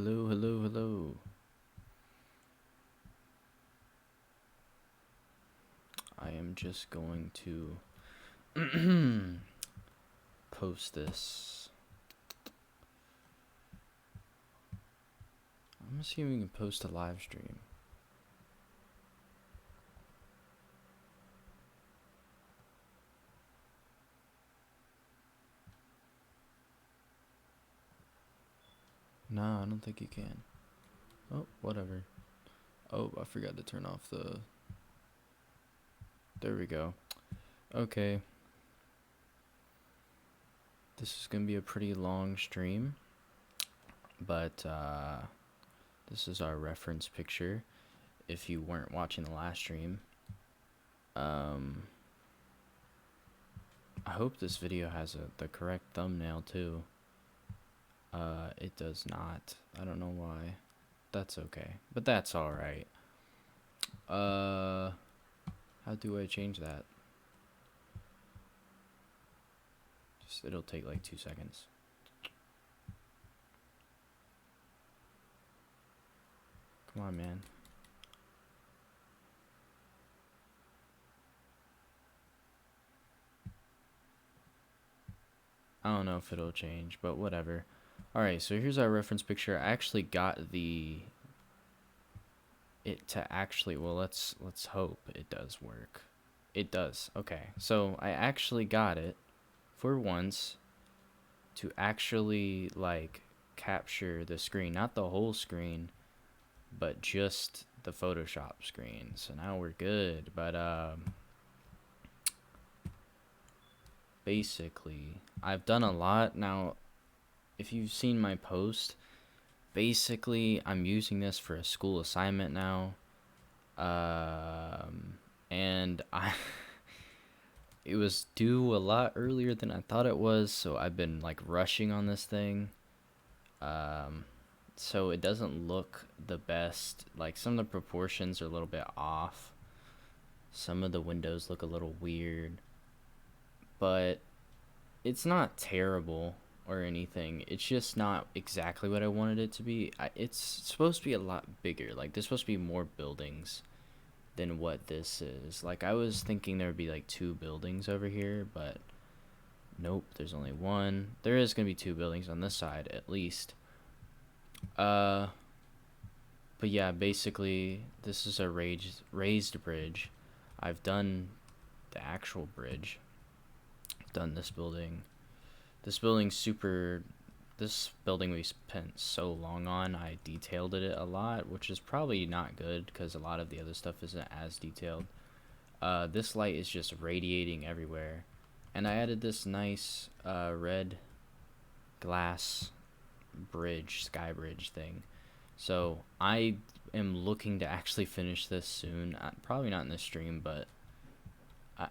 Hello, hello, hello. I am just going to post this. I'm gonna see if we can post a live stream. No, I don't think you can. Oh, whatever. Oh, I forgot to turn off the... There we go. Okay. This is gonna be a pretty long stream. But, this is our reference picture. If you weren't watching the last stream. I hope this video has the correct thumbnail, too. It does not. I don't know why. That's okay. But that's alright. How do I change that? It'll take like 2 seconds. Come on, man. I don't know if it'll change, but whatever. Alright, so here's our reference picture. I actually got it to actually, well, let's hope it does work. It does. Okay. So I actually got it for once to actually like capture the screen, not the whole screen, but just the Photoshop screen. So now we're good. But basically I've done a lot. Now if you've seen my post, basically I'm using this for a school assignment now. And it was due a lot earlier than I thought it was, so I've been like rushing on this thing. So it doesn't look the best. Like some of the proportions are a little bit off. Some of the windows look a little weird. But it's not terrible or anything. It's just not exactly what I wanted it to be. It's supposed to be a lot bigger. Like there's supposed to be more buildings than what this is. Like I was thinking there would be like 2 buildings over here, but nope, there's only one. There is going to be 2 buildings on this side at least. But yeah, basically this is a raised bridge. I've done the actual bridge. I've done this building. This building we spent so long on. I detailed it a lot, which is probably not good because a lot of the other stuff isn't as detailed. This light is just radiating everywhere. And I added this nice red glass bridge, sky bridge thing. So I am looking to actually finish this soon. Probably not in this stream, but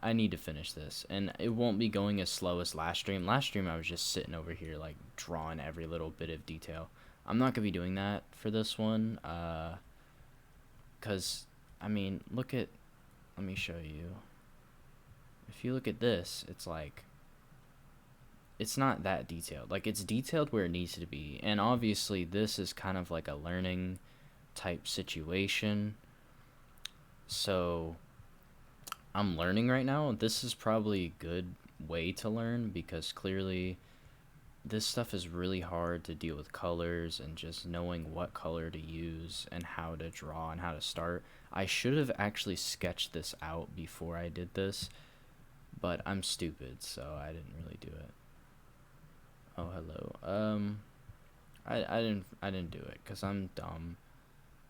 I need to finish this. And it won't be going as slow as last stream. Last stream I was just sitting over here like drawing every little bit of detail. I'm not going to be doing that for this one. Because, I mean, let me show you. If you look at this, it's like, it's not that detailed. Like, it's detailed where it needs to be. And obviously, this is kind of like a learning type situation. So, I'm learning right now. This is probably a good way to learn because clearly this stuff is really hard to deal with colors and just knowing what color to use and how to draw and how to start. I should have actually sketched this out before I did this, but I'm stupid, so I didn't really do it. Oh, hello. I didn't do it because I'm dumb.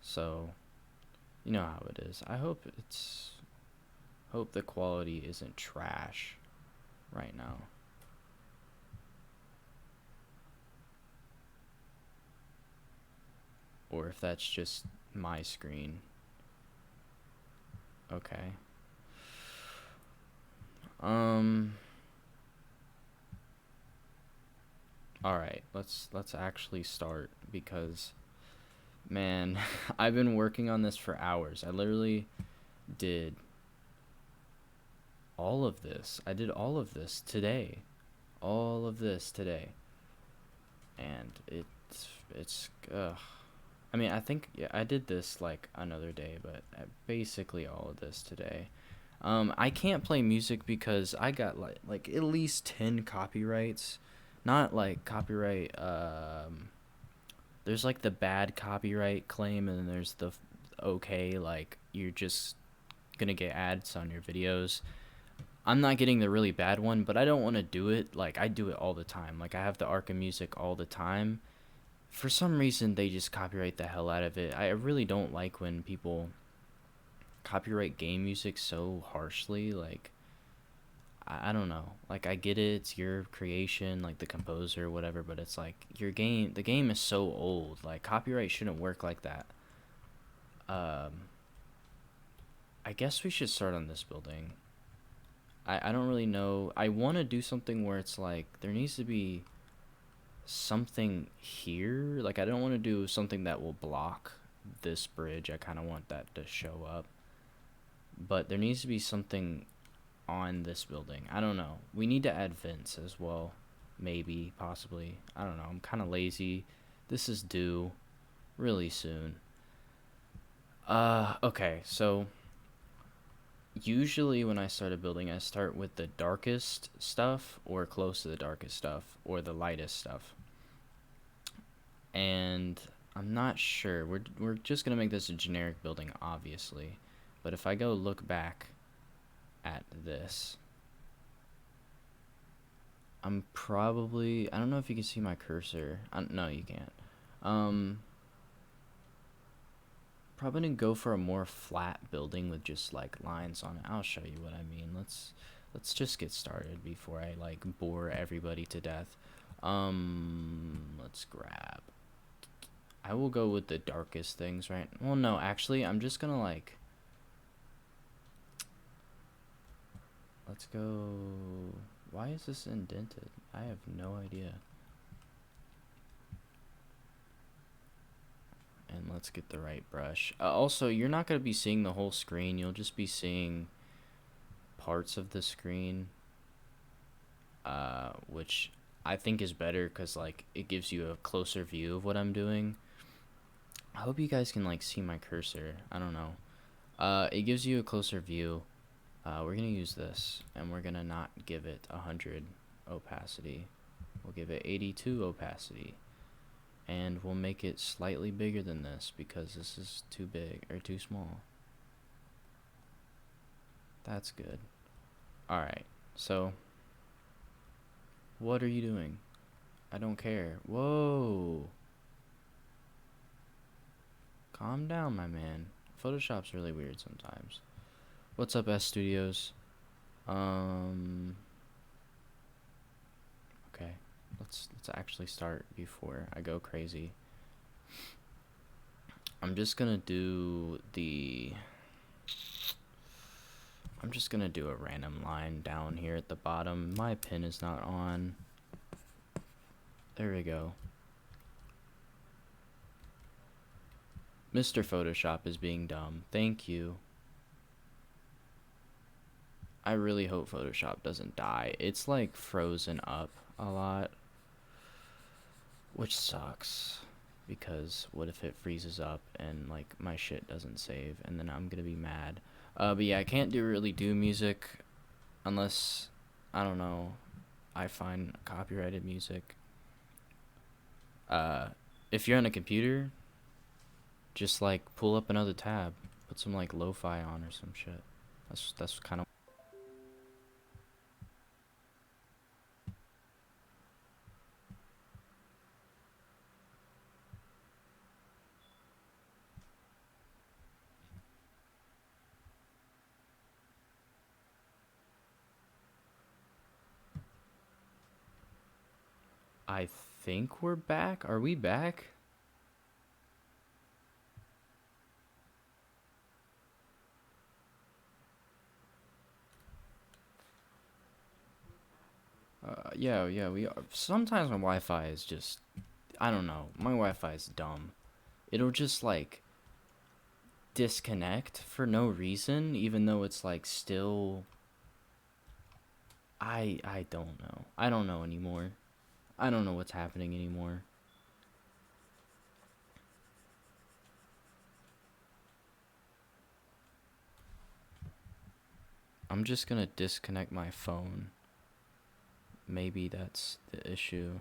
So, you know how it is. I hope the quality isn't trash right now. Or if that's just my screen. Okay. Alright, let's actually start because, man, I've been working on this for hours. I literally did all of this. I did all of this today. All of this today. And it's it's I mean, I think, yeah, I did this like another day, but basically all of this today. I can't play music because I got like at least 10 copyrights. Not like copyright. There's like the bad copyright claim, and then there's the okay, like you're just gonna get ads on your videos. I'm not getting the really bad one, but I don't want to do it. Like I do it all the time. Like I have the Arkham music all the time. For some reason, they just copyright the hell out of it. I really don't like when people copyright game music so harshly. Like I don't know. Like I get it, it's your creation, like the composer, whatever. But it's like your game. The game is so old. Like copyright shouldn't work like that. Um, I guess we should start on this building. I don't really know. I want to do something where it's like there needs to be something here. Like I don't want to do something that will block this bridge. I kind of want that to show up. But there needs to be something on this building. I don't know. We need to add vents as well. Maybe, possibly. I don't know. I'm kind of lazy. This is due really soon. Okay. So usually when I start a building, I start with the darkest stuff or close to the darkest stuff or the lightest stuff. And I'm not sure. We're just going to make this a generic building, obviously. But if I go look back at this, I'm probably, I don't know if you can see my cursor. No, you can't. Probably gonna go for a more flat building with just like lines on it. I'll show you what I mean. Let's just get started before I like bore everybody to death. Let's grab. I will go with the darkest things, right? Well, no, actually, I'm just gonna like. Let's go. Why is this indented? I have no idea. And let's get the right brush. Also, you're not going to be seeing the whole screen. You'll just be seeing parts of the screen, which I think is better because like it gives you a closer view of what I'm doing. I hope you guys can like see my cursor. I don't know. It gives you a closer view. We're going to use this, and we're going to not give it 100 opacity. We'll give it 82 opacity. And we'll make it slightly bigger than this because this is too big or too small. That's good. Alright, so what are you doing? I don't care. Whoa. Calm down, my man. Photoshop's really weird sometimes. What's up, S Studios? Okay. Let's actually start before I go crazy. I'm just gonna do a random line down here at the bottom. My pen is not on. There we go. Mr. Photoshop is being dumb. Thank you. I really hope Photoshop doesn't die. It's like frozen up a lot, which sucks because what if it freezes up and like my shit doesn't save and then I'm gonna be mad. But yeah, I can't really do music unless, I don't know, I find copyrighted music. If you're on a computer, just like pull up another tab, put some like lo-fi on or some shit. That's kind of. I think we're back. Are we back? Yeah, we are. Sometimes my Wi-Fi is just, I don't know. My Wi-Fi is dumb. It'll just like disconnect for no reason, even though it's like still. I don't know. I don't know anymore. I don't know what's happening anymore. I'm just gonna disconnect my phone. Maybe that's the issue.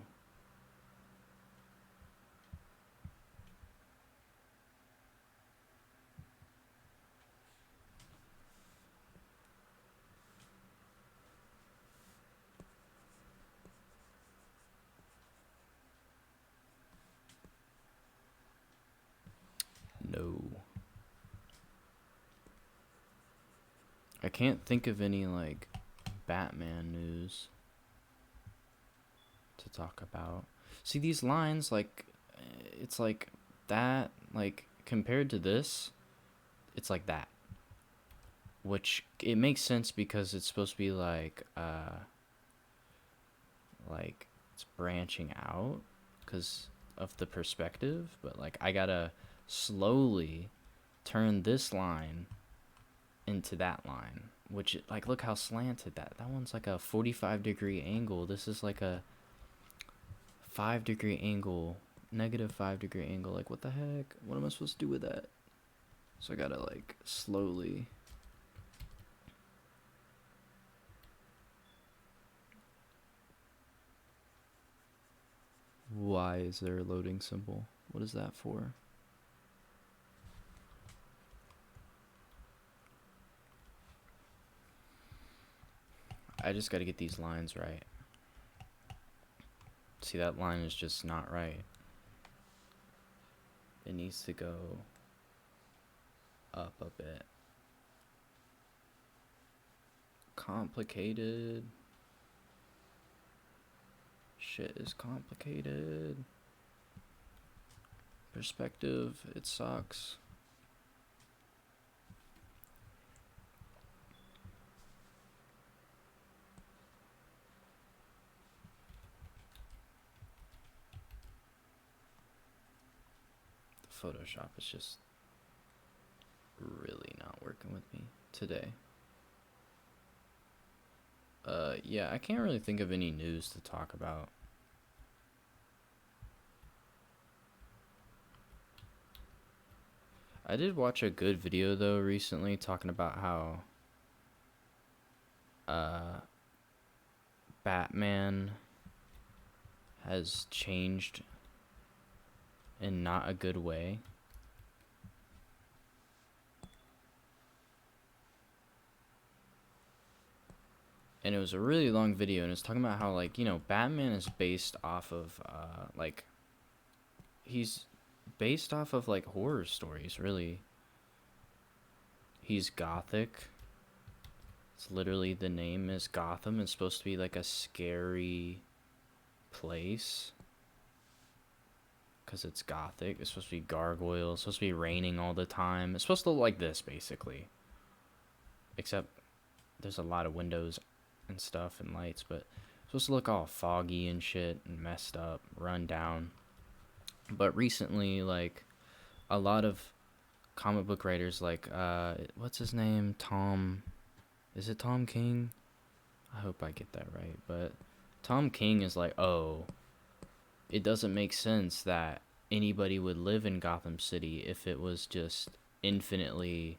No. I can't think of any, like, Batman news to talk about. See, these lines, like, it's like that, like, compared to this, it's like that. Which, it makes sense because it's supposed to be, like, it's branching out because of the perspective, but, like, I gotta slowly turn this line into that line, which, like, look how slanted that one's like a 45-degree angle. This is like a 5-degree angle, negative 5-degree angle. Like, what the heck? What am I supposed to do with that? So I gotta, like, slowly. Why is there a loading symbol? What is that for? I just gotta get these lines right. See, that line is just not right. It needs to go up a bit. Complicated. Shit is complicated. Perspective, it sucks. Photoshop is just really not working with me today. Yeah, I can't really think of any news to talk about. I did watch a good video though recently talking about how Batman has changed in not a good way. And it was a really long video, and it's talking about how, like, you know, Batman is based off of like, he's based off of, like, horror stories, really. He's gothic. It's literally, the name is Gotham. It's supposed to be like a scary place because it's gothic. It's supposed to be gargoyles. It's supposed to be raining all the time. It's supposed to look like this, basically. Except there's a lot of windows and stuff and lights, but it's supposed to look all foggy and shit and messed up, run down. But recently, like, a lot of comic book writers, like, what's his name? Is it Tom King? I hope I get that right. But Tom King is like, oh, it doesn't make sense that anybody would live in Gotham City if it was just infinitely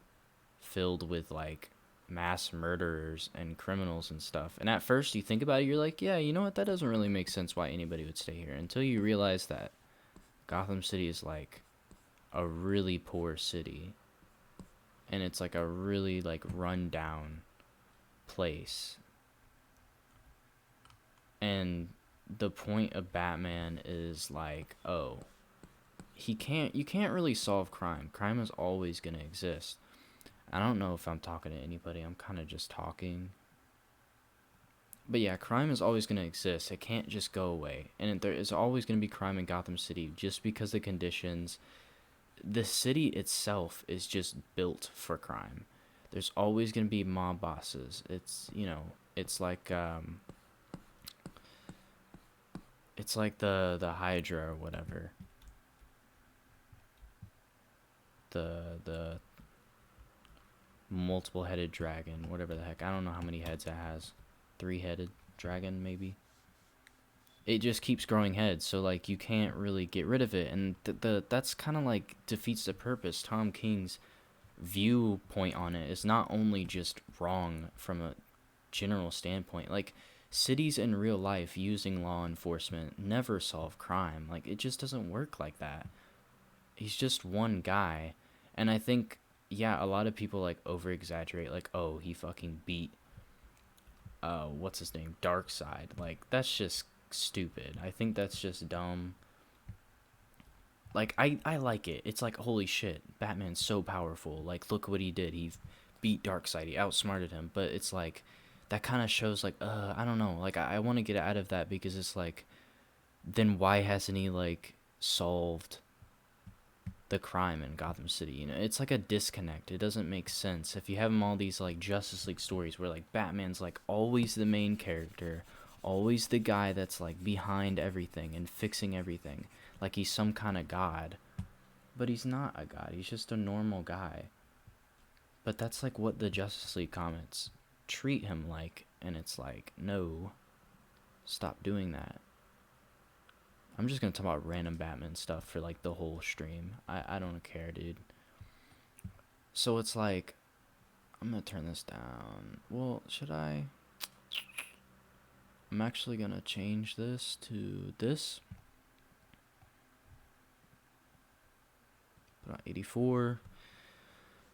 filled with, like, mass murderers and criminals and stuff. And at first you think about it, you're like, yeah, you know what, that doesn't really make sense why anybody would stay here, until you realize that Gotham City is like a really poor city, and it's like a really, like, run down place. And the point of Batman is like, oh, you can't really solve crime. Crime is always going to exist. I don't know if I'm talking to anybody. I'm kind of just talking. But yeah, crime is always going to exist. It can't just go away. And there is always going to be crime in Gotham City just because the conditions. The city itself is just built for crime. There's always going to be mob bosses. It's, you know, it's like the Hydra or whatever. The multiple-headed dragon, whatever the heck. I don't know how many heads it has. 3-headed dragon, maybe. It just keeps growing heads, so, like, you can't really get rid of it, and that's kind of, like, defeats the purpose. Tom King's viewpoint on it is not only just wrong from a general standpoint. Like, cities in real life using law enforcement never solve crime. Like, it just doesn't work like that. He's just one guy. And I think, yeah, a lot of people like over exaggerate, like, oh, he fucking beat what's his name, Darkseid. Like, that's just stupid. I think that's just dumb. Like, I like it. It's like, holy shit, Batman's so powerful. Like, look what he did. He beat Darkseid. He outsmarted him. But it's like, that kind of shows, like, I don't know. Like, I want to get out of that because it's like, then why hasn't he, like, solved the crime in Gotham City? You know, it's like a disconnect. It doesn't make sense. If you have him all these, like, Justice League stories where, like, Batman's, like, always the main character, always the guy that's, like, behind everything and fixing everything. Like, he's some kind of god. But he's not a god. He's just a normal guy. But that's, like, what the Justice League comics treat him like. And it's like, no. Stop doing that. I'm just gonna talk about random Batman stuff for, like, the whole stream. I don't care, dude. So it's like, I'm gonna turn this down. Well, should I? I'm actually gonna change this to this. Put on 84.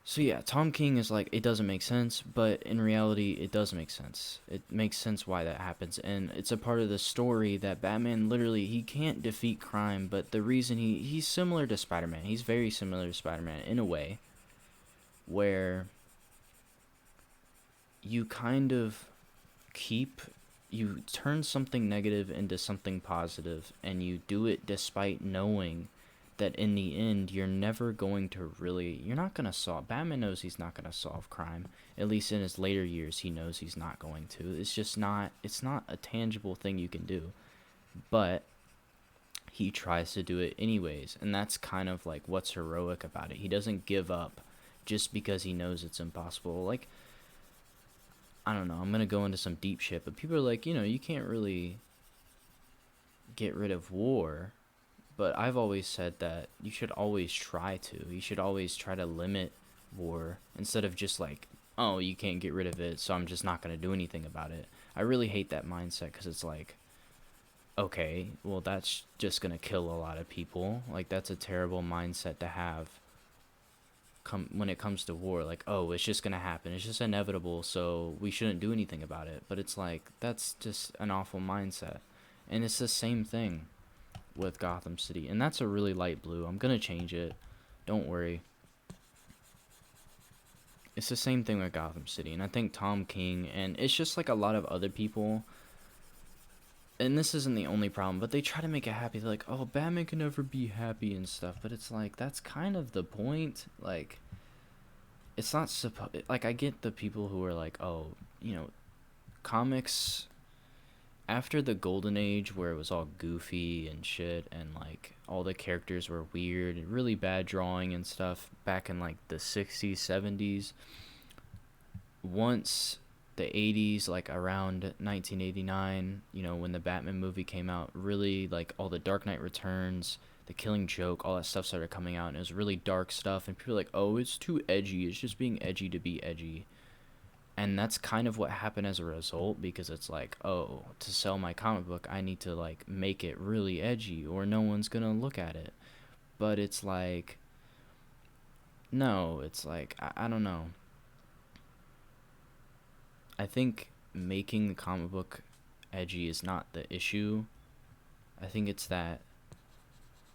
So yeah, Tom King is like, it doesn't make sense, but in reality, it does make sense. It makes sense why that happens, and it's a part of the story that Batman literally, he can't defeat crime, but the reason he's similar to Spider-Man. He's very similar to Spider-Man in a way, where you kind of you turn something negative into something positive, and you do it despite knowing that in the end you're never going to really, you're not going to solve, Batman knows he's not going to solve crime. At least in his later years he knows he's not going to. It's just not, it's not a tangible thing you can do, but he tries to do it anyways, and that's kind of like what's heroic about it. He doesn't give up just because he knows it's impossible. Like, I don't know, I'm going to go into some deep shit, but people are like, you know, you can't really get rid of war. But I've always said that you should always try to. You should always try to limit war instead of just like, oh, you can't get rid of it, so I'm just not going to do anything about it. I really hate that mindset because it's like, okay, well, that's just going to kill a lot of people. Like, that's a terrible mindset to have when it comes to war. Like, oh, it's just going to happen. It's just inevitable, so we shouldn't do anything about it. But it's like, that's just an awful mindset. And it's the same thing with Gotham City, and that's a really light blue. I'm gonna change it, don't worry. It's the same thing with Gotham City, and I think Tom King, and it's just like a lot of other people, and this isn't the only problem, but they try to make it happy. They're like, oh, Batman can never be happy and stuff, but it's like, that's kind of the point. Like, it's not like, I get the people who are like, oh, you know, comics after the golden age where it was all goofy and shit, and like all the characters were weird and really bad drawing and stuff back in like the 60s, 70s, once the 80s, like around 1989, you know, when the Batman movie came out, really, like, all the Dark Knight Returns, the Killing Joke, all that stuff started coming out, and it was really dark stuff, and people were like, oh, it's too edgy, it's just being edgy to be edgy. And that's kind of what happened as a result, because it's like, oh, to sell my comic book, I need to, like, make it really edgy, or no one's gonna look at it. But it's like, no, it's like, I don't know. I think making the comic book edgy is not the issue. I think it's that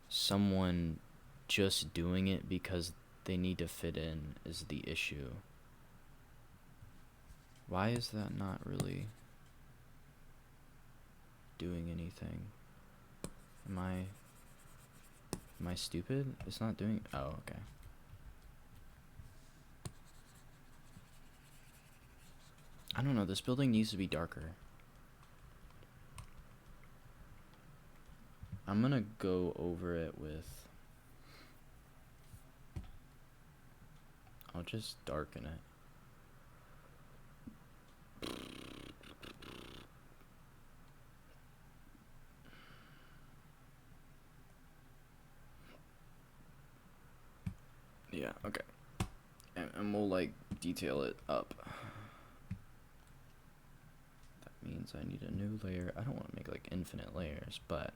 someone just doing it because they need to fit in is the issue. Why is that not really doing anything? Am I stupid? It's not doing... Oh, okay. I don't know, this building needs to be darker. I'm gonna go over it with... I'll just darken it. Yeah, okay. and we'll like detail it up. That means I need a new layer. I don't want to make like infinite layers, but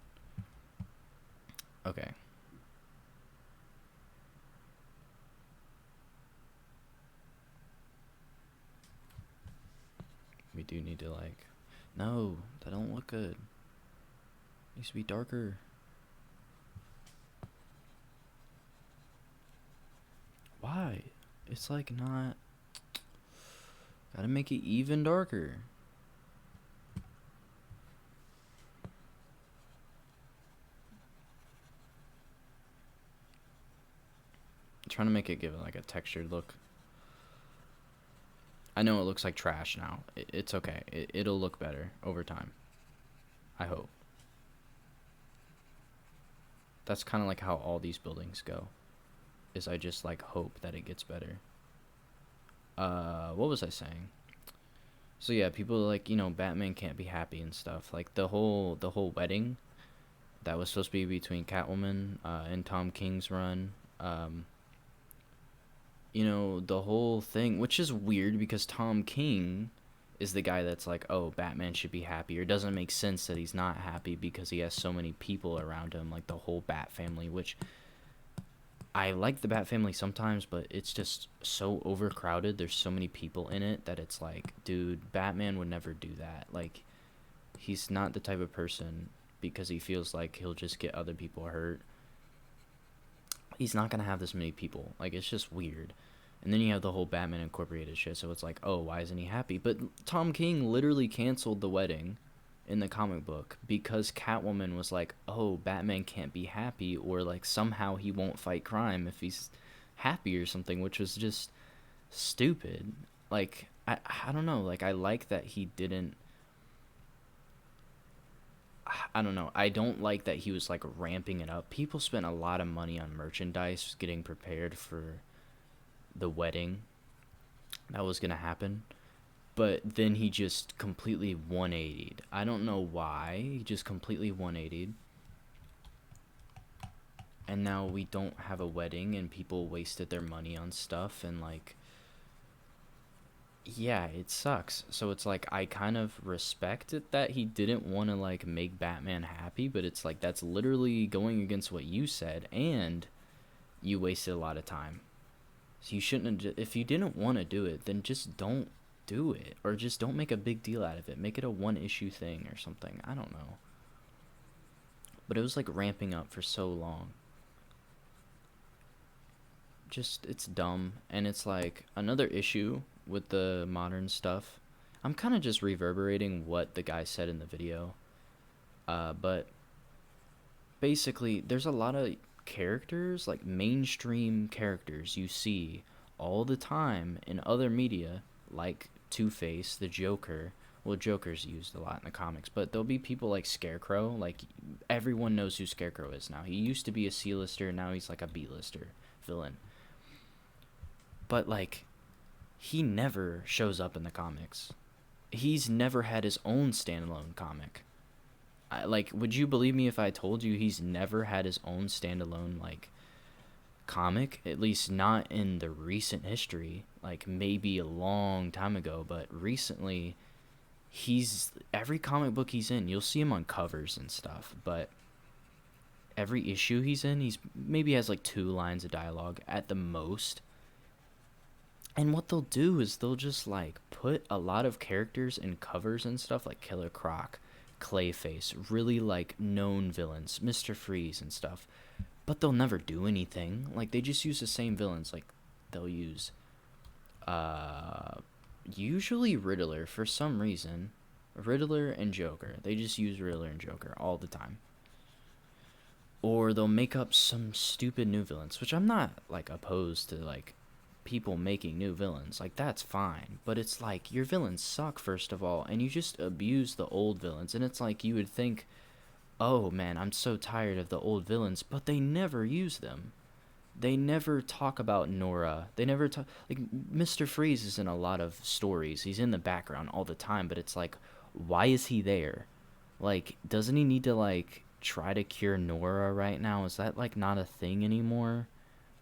okay. We do need to like, no, that don't look good. It needs to be darker. Why? It's like not, gotta make it even darker. I'm trying to make it give it like a textured look. I know it looks like trash now. It's okay. It'll look better over time. I hope. That's kind of like how all these buildings go. Is I just like hope that it gets better. What was I saying? So yeah, people like, you know, Batman can't be happy and stuff. Like the whole wedding that was supposed to be between Catwoman and Tom King's run. You know, the whole thing, which is weird because Tom King is the guy that's like, oh, Batman should be happy, or it doesn't make sense that he's not happy because he has so many people around him, like the whole Bat family, which I like the Bat family sometimes, but it's just so overcrowded. There's so many people in it that it's like, dude, Batman would never do that. Like, he's not the type of person, because he feels like he'll just get other people hurt. He's not gonna have this many people. Like, it's just weird. And then you have the whole Batman Incorporated shit, so it's like, oh, why isn't he happy? But Tom King literally canceled the wedding in the comic book because Catwoman was like, oh, Batman can't be happy, or like somehow he won't fight crime if he's happy or something, which was just stupid. Like, I don't know. Like, I like that he didn't. I don't know. I don't like that he was like ramping it up. People spent a lot of money on merchandise getting prepared for the wedding that was gonna happen, but then he just completely 180'd. I don't know why. He just completely 180'd. And now we don't have a wedding, and people wasted their money on stuff, and like, yeah, it sucks. So it's like, I kind of respect it that he didn't want to like make Batman happy, but it's like, that's literally going against what you said, and you wasted a lot of time. So you shouldn't have, if you didn't want to do it, then just don't do it, or just don't make a big deal out of it. Make it a one issue thing or something. I don't know. But it was like ramping up for so long. Just, it's dumb. And it's like another issue with the modern stuff. I'm kind of just reverberating what the guy said in the video. But basically, there's a lot of characters, like mainstream characters you see all the time in other media, like Two-Face, the Joker. Well, Joker's used a lot in the comics, but there'll be people like Scarecrow. Like, everyone knows who Scarecrow is now. He used to be a C-lister, now he's like a B-lister villain. But like, he never shows up in the comics. He's never had his own standalone comic. Like, would you believe me if I told you he's never had his own standalone, like, comic? At least not in the recent history. Like, maybe a long time ago, but recently, every comic book he's in, you'll see him on covers and stuff, but every issue he's in, he's maybe has, like, 2 lines of dialogue at the most. And what they'll do is they'll just, like, put a lot of characters in covers and stuff, like Killer Croc, Clayface, really like known villains, Mr. Freeze and stuff, but they'll never do anything. Like, they just use the same villains. Like, they'll use usually Riddler for some reason. Riddler and Joker. They just use Riddler and Joker all the time. Or they'll make up some stupid new villains, which I'm not like opposed to, like, people making new villains. Like, that's fine, but it's like, your villains suck, first of all, and you just abuse the old villains. And it's like, you would think, oh man, I'm so tired of the old villains, but they never use them. They never talk about Nora. They never talk, like, Mr. Freeze is in a lot of stories. He's in the background all the time, but it's like, why is he there? Like, doesn't he need to like try to cure Nora right now? Is that like not a thing anymore?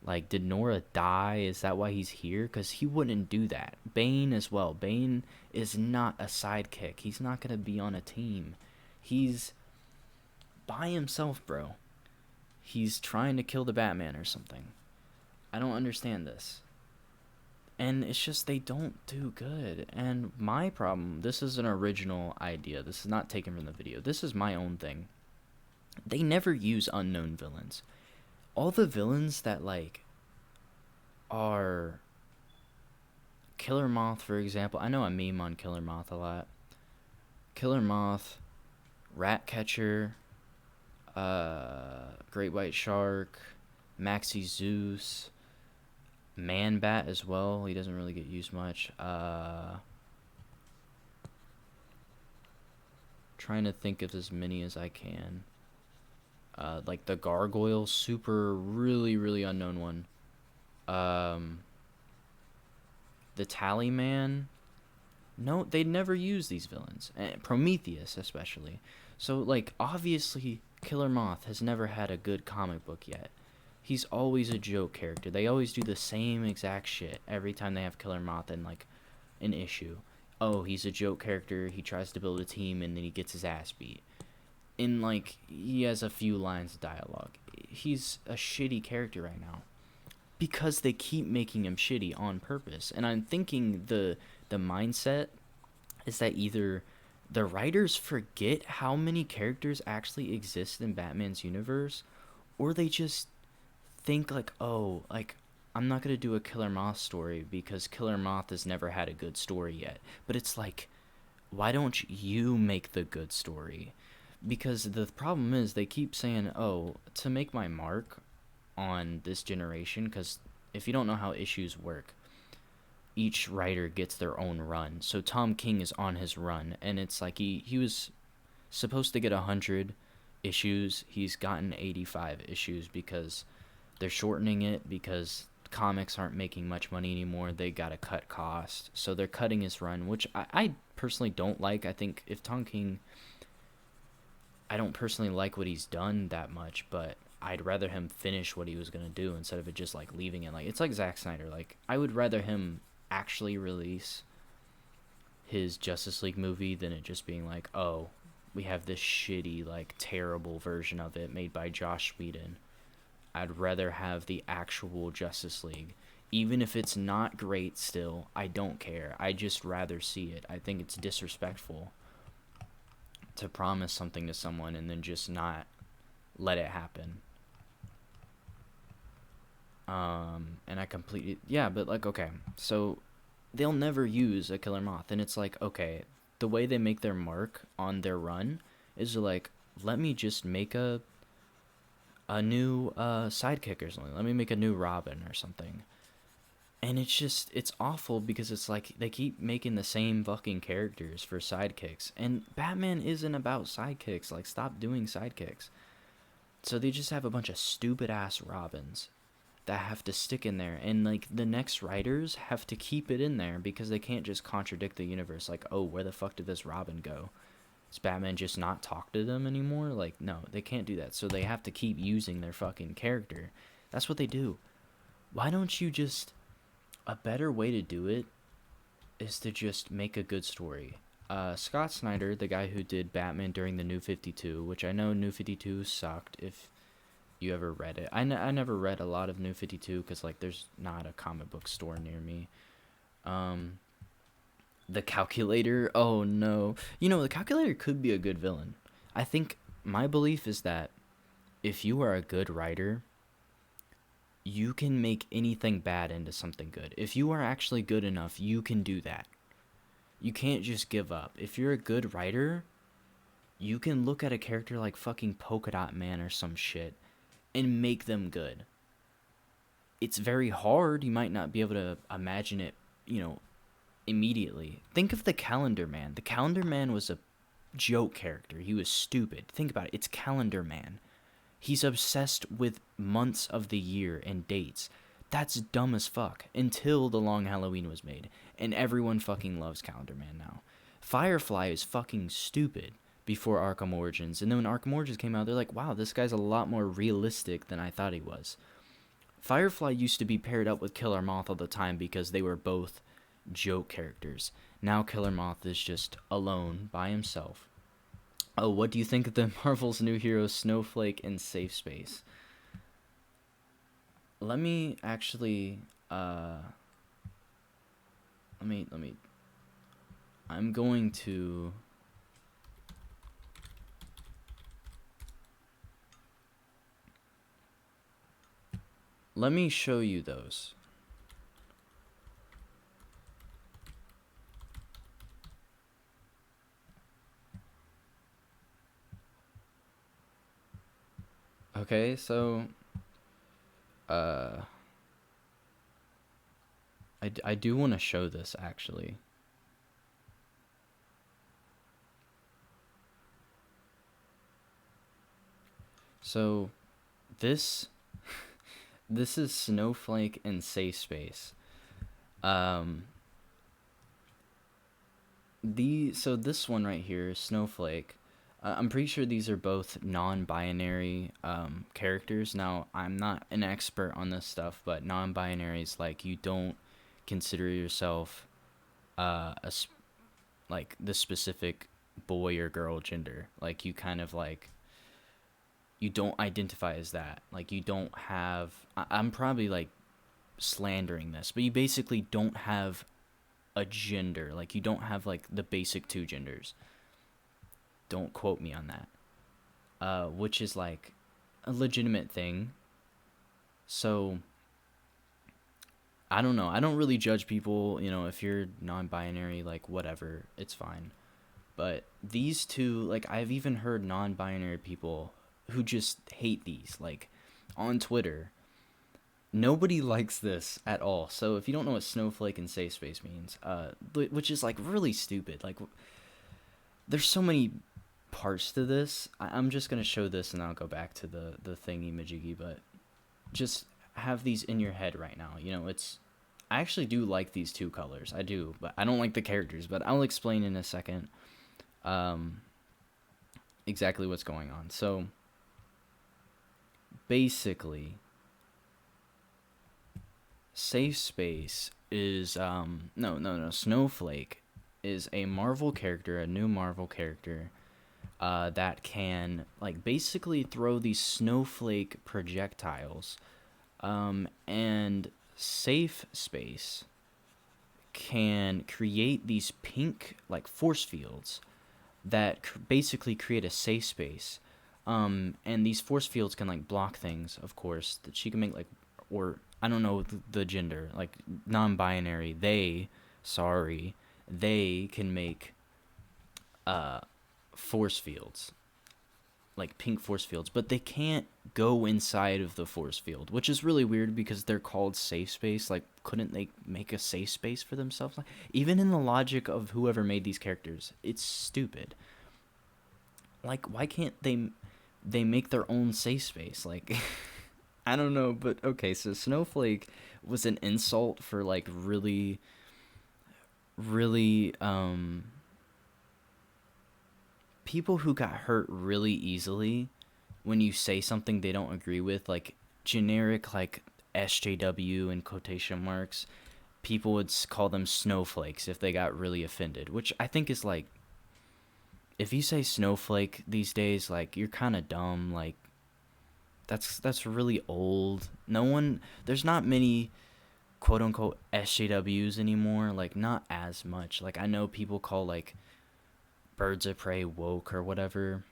Like, did Nora die? Is that why he's here? Because he wouldn't do that. Bane as well. Bane is not a sidekick. He's not going to be on a team. He's by himself, bro. He's trying to kill the Batman or something. I don't understand this. And it's just they don't do good. And my problem, this is an original idea. This is not taken from the video. This is my own thing. They never use unknown villains. All the villains that, like, are Killer Moth, for example. I know I meme on Killer Moth a lot. Killer Moth, Ratcatcher, Great White Shark, Maxie Zeus, Man Bat as well. He doesn't really get used much. Trying to think of as many as I can. Like the Gargoyle, super, really, really unknown one. The Tallyman. No, they never use these villains. Prometheus, especially. So, like, obviously, Killer Moth has never had a good comic book yet. He's always a joke character. They always do the same exact shit every time they have Killer Moth in, like, an issue. Oh, he's a joke character. He tries to build a team, and then he gets his ass beat. In, like, he has a few lines of dialogue. He's a shitty character right now. Because they keep making him shitty on purpose. And I'm thinking the mindset is that either the writers forget how many characters actually exist in Batman's universe, or they just think like, oh, like, I'm not going to do a Killer Moth story because Killer Moth has never had a good story yet. But it's like, why don't you make the good story? Because the problem is they keep saying, oh, to make my mark on this generation, because if you don't know how issues work, each writer gets their own run. So Tom King is on his run, and it's like he was supposed to get 100 issues. He's gotten 85 issues because they're shortening it because comics aren't making much money anymore. They gotta cut costs, so they're cutting his run, which I personally don't like. I think if Tom King, I don't personally like what he's done that much, but I'd rather him finish what he was going to do instead of it just, like, leaving it. Like, it's like Zack Snyder. Like, I would rather him actually release his Justice League movie than it just being like, oh, we have this shitty, like, terrible version of it made by Joss Whedon. I'd rather have the actual Justice League. Even if it's not great still, I don't care. I'd just rather see it. I think it's disrespectful to promise something to someone and then just not let it happen. And I completely, yeah, but, like, okay, so they'll never use a Killer Moth, and it's like, okay, the way they make their mark on their run is like, let me just make a new sidekick or something. Let me make a new Robin or something. And it's just, it's awful because it's like they keep making the same fucking characters for sidekicks, and Batman isn't about sidekicks. Like, stop doing sidekicks. So they just have a bunch of stupid ass Robins that have to stick in there, and, like, the next writers have to keep it in there because they can't just contradict the universe. Like, oh, where the fuck did this Robin go? Does Batman just not talk to them anymore? Like, no, they can't do that. So they have to keep using their fucking character. That's what they do. Why don't you just, a better way to do it is to just make a good story. Scott Snyder, the guy who did Batman during the New 52, which I know New 52 sucked if you ever read it. I never read a lot of New 52 because, like, there's not a comic book store near me. The Calculator, oh no. You know, the Calculator could be a good villain. I think my belief is that if you are a good writer, you can make anything bad into something good. If you are actually good enough, you can do that. You can't just give up. If you're a good writer, you can look at a character like fucking Polka Dot Man or some shit and make them good. It's very hard. You might not be able to imagine it, you know, immediately. Think of the Calendar Man. The Calendar Man was a joke character. He was stupid. Think about it. It's Calendar Man. He's obsessed with months of the year and dates. That's dumb as fuck. Until The Long Halloween was made. And everyone fucking loves Calendar Man now. Firefly is fucking stupid before Arkham Origins. And then when Arkham Origins came out, they're like, wow, this guy's a lot more realistic than I thought he was. Firefly used to be paired up with Killer Moth all the time because they were both joke characters. Now Killer Moth is just alone by himself. Oh, what do you think of the Marvel's new heroes, Snowflake and Safe Space? Let me actually, let me, I'm going to, let me show you those. Okay, so, I do want to show this, actually. So, this, this is Snowflake and Safe Space. So this one right here, Snowflake, I'm pretty sure these are both non-binary characters. Now, I'm not an expert on this stuff, but non-binary is like you don't consider yourself like the specific boy or girl gender. Like you kind of like you don't identify as that. Like you don't have. I'm probably like slandering this, but you basically don't have a gender. Like you don't have like the basic two genders. Don't quote me on that. Which is like a legitimate thing. So I don't know. I don't really judge people, if you're non-binary, like whatever, it's fine. But these two, like I've even heard non-binary people who just hate these, like on Twitter. Nobody likes this at all. So if you don't know what Snowflake and Safe Space means, which is like really stupid. Like there's so many parts to this. I'm just gonna show this and I'll go back to the thingy majiggy, but just have these in your head right now. I actually do like these two colors. I do, but I don't like the characters. But I'll explain in a second exactly what's going on. So basically, Safe Space is no, Snowflake is a Marvel character, a new Marvel character that can like basically throw these snowflake projectiles, and Safe Space can create these pink like force fields that basically create a safe space. And these force fields can like block things, of course, that she can make like, or I don't know the gender, like non-binary. They can make force fields, like pink force fields, but they can't go inside of the force field, which is really weird because they're called safe space. Like, couldn't they make a safe space for themselves? Like, even in the logic of whoever made these characters, it's stupid. Like, why can't they make their own safe space? Like, I don't know, but okay, so Snowflake was an insult for like really, really people who got hurt really easily when you say something they don't agree with, like generic like SJW in quotation marks. People would call them snowflakes if they got really offended, which I think is like, if you say snowflake these days, like you're kind of dumb. Like that's really old. There's not many quote unquote SJWs anymore. Like not as much. Like I know people call like Birds of Prey woke or whatever,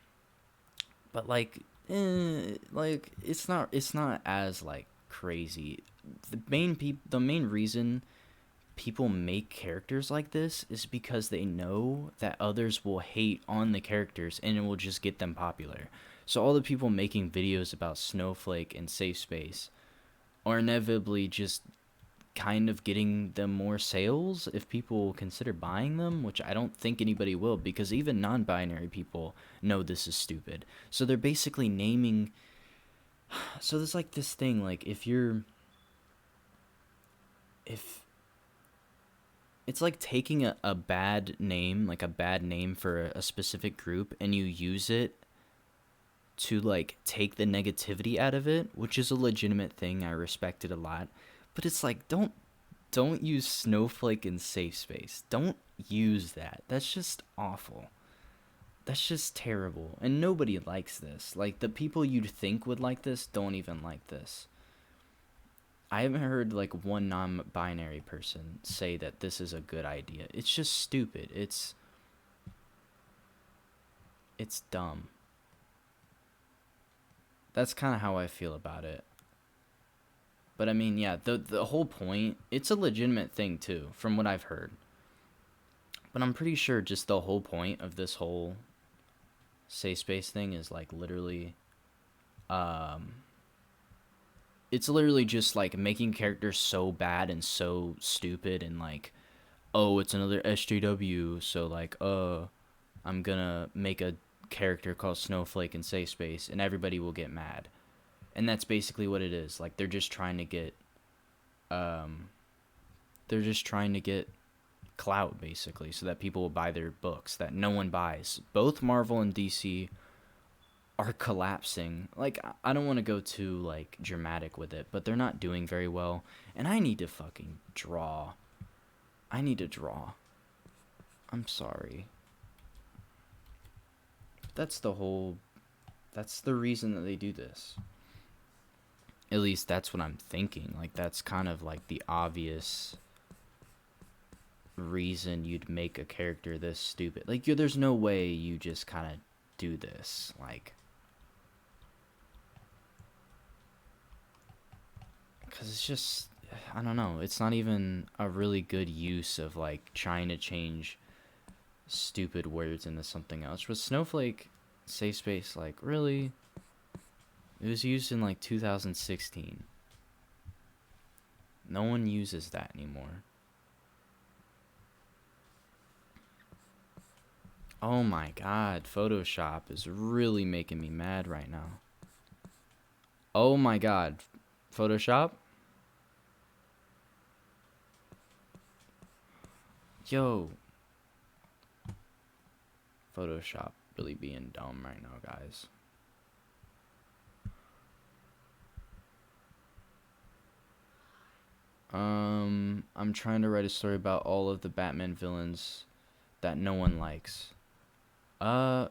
but like it's not as like crazy. The main reason people make characters like this is because they know that others will hate on the characters and it will just get them popular. So all the people making videos about Snowflake and Safe Space are inevitably just kind of getting them more sales if people consider buying them, which I don't think anybody will, because even non-binary people know this is stupid. So they're basically naming. So there's like this thing, like if it's like taking a bad name, like a bad name for a specific group, and you use it to like take the negativity out of it, which is a legitimate thing. I respect it a lot. But it's like don't use snowflake in safe space. Don't use that. That's just awful. That's just terrible. And nobody likes this. Like the people you'd think would like this don't even like this. I haven't heard like one non-binary person say that this is a good idea. It's just stupid. It's dumb. That's kind of how I feel about it. But I mean, yeah, the whole point, it's a legitimate thing too, from what I've heard. But I'm pretty sure just the whole point of this whole safe space thing is like literally it's literally just like making characters so bad and so stupid and like, oh, it's another SJW, so like I'm gonna make a character called Snowflake in safe space and everybody will get mad. And that's basically what it is. Like they're just trying to get clout basically so that people will buy their books that no one buys. Both Marvel and DC are collapsing. Like I don't want to go too like dramatic with it, but they're not doing very well and I need to fucking draw. I'm sorry. That's the reason that they do this. At least that's what I'm thinking. Like that's kind of like the obvious reason you'd make a character this stupid. Like there's no way you just kind of do this. Like cuz it's just I don't know. It's not even a really good use of like trying to change stupid words into something else. With Snowflake safe space, like really, it was used in like 2016. No one uses that anymore. Oh my god, Photoshop is really making me mad right now. Oh my god, Photoshop? Yo. Photoshop really being dumb right now, guys. I'm trying to write a story about all of the Batman villains that no one likes. You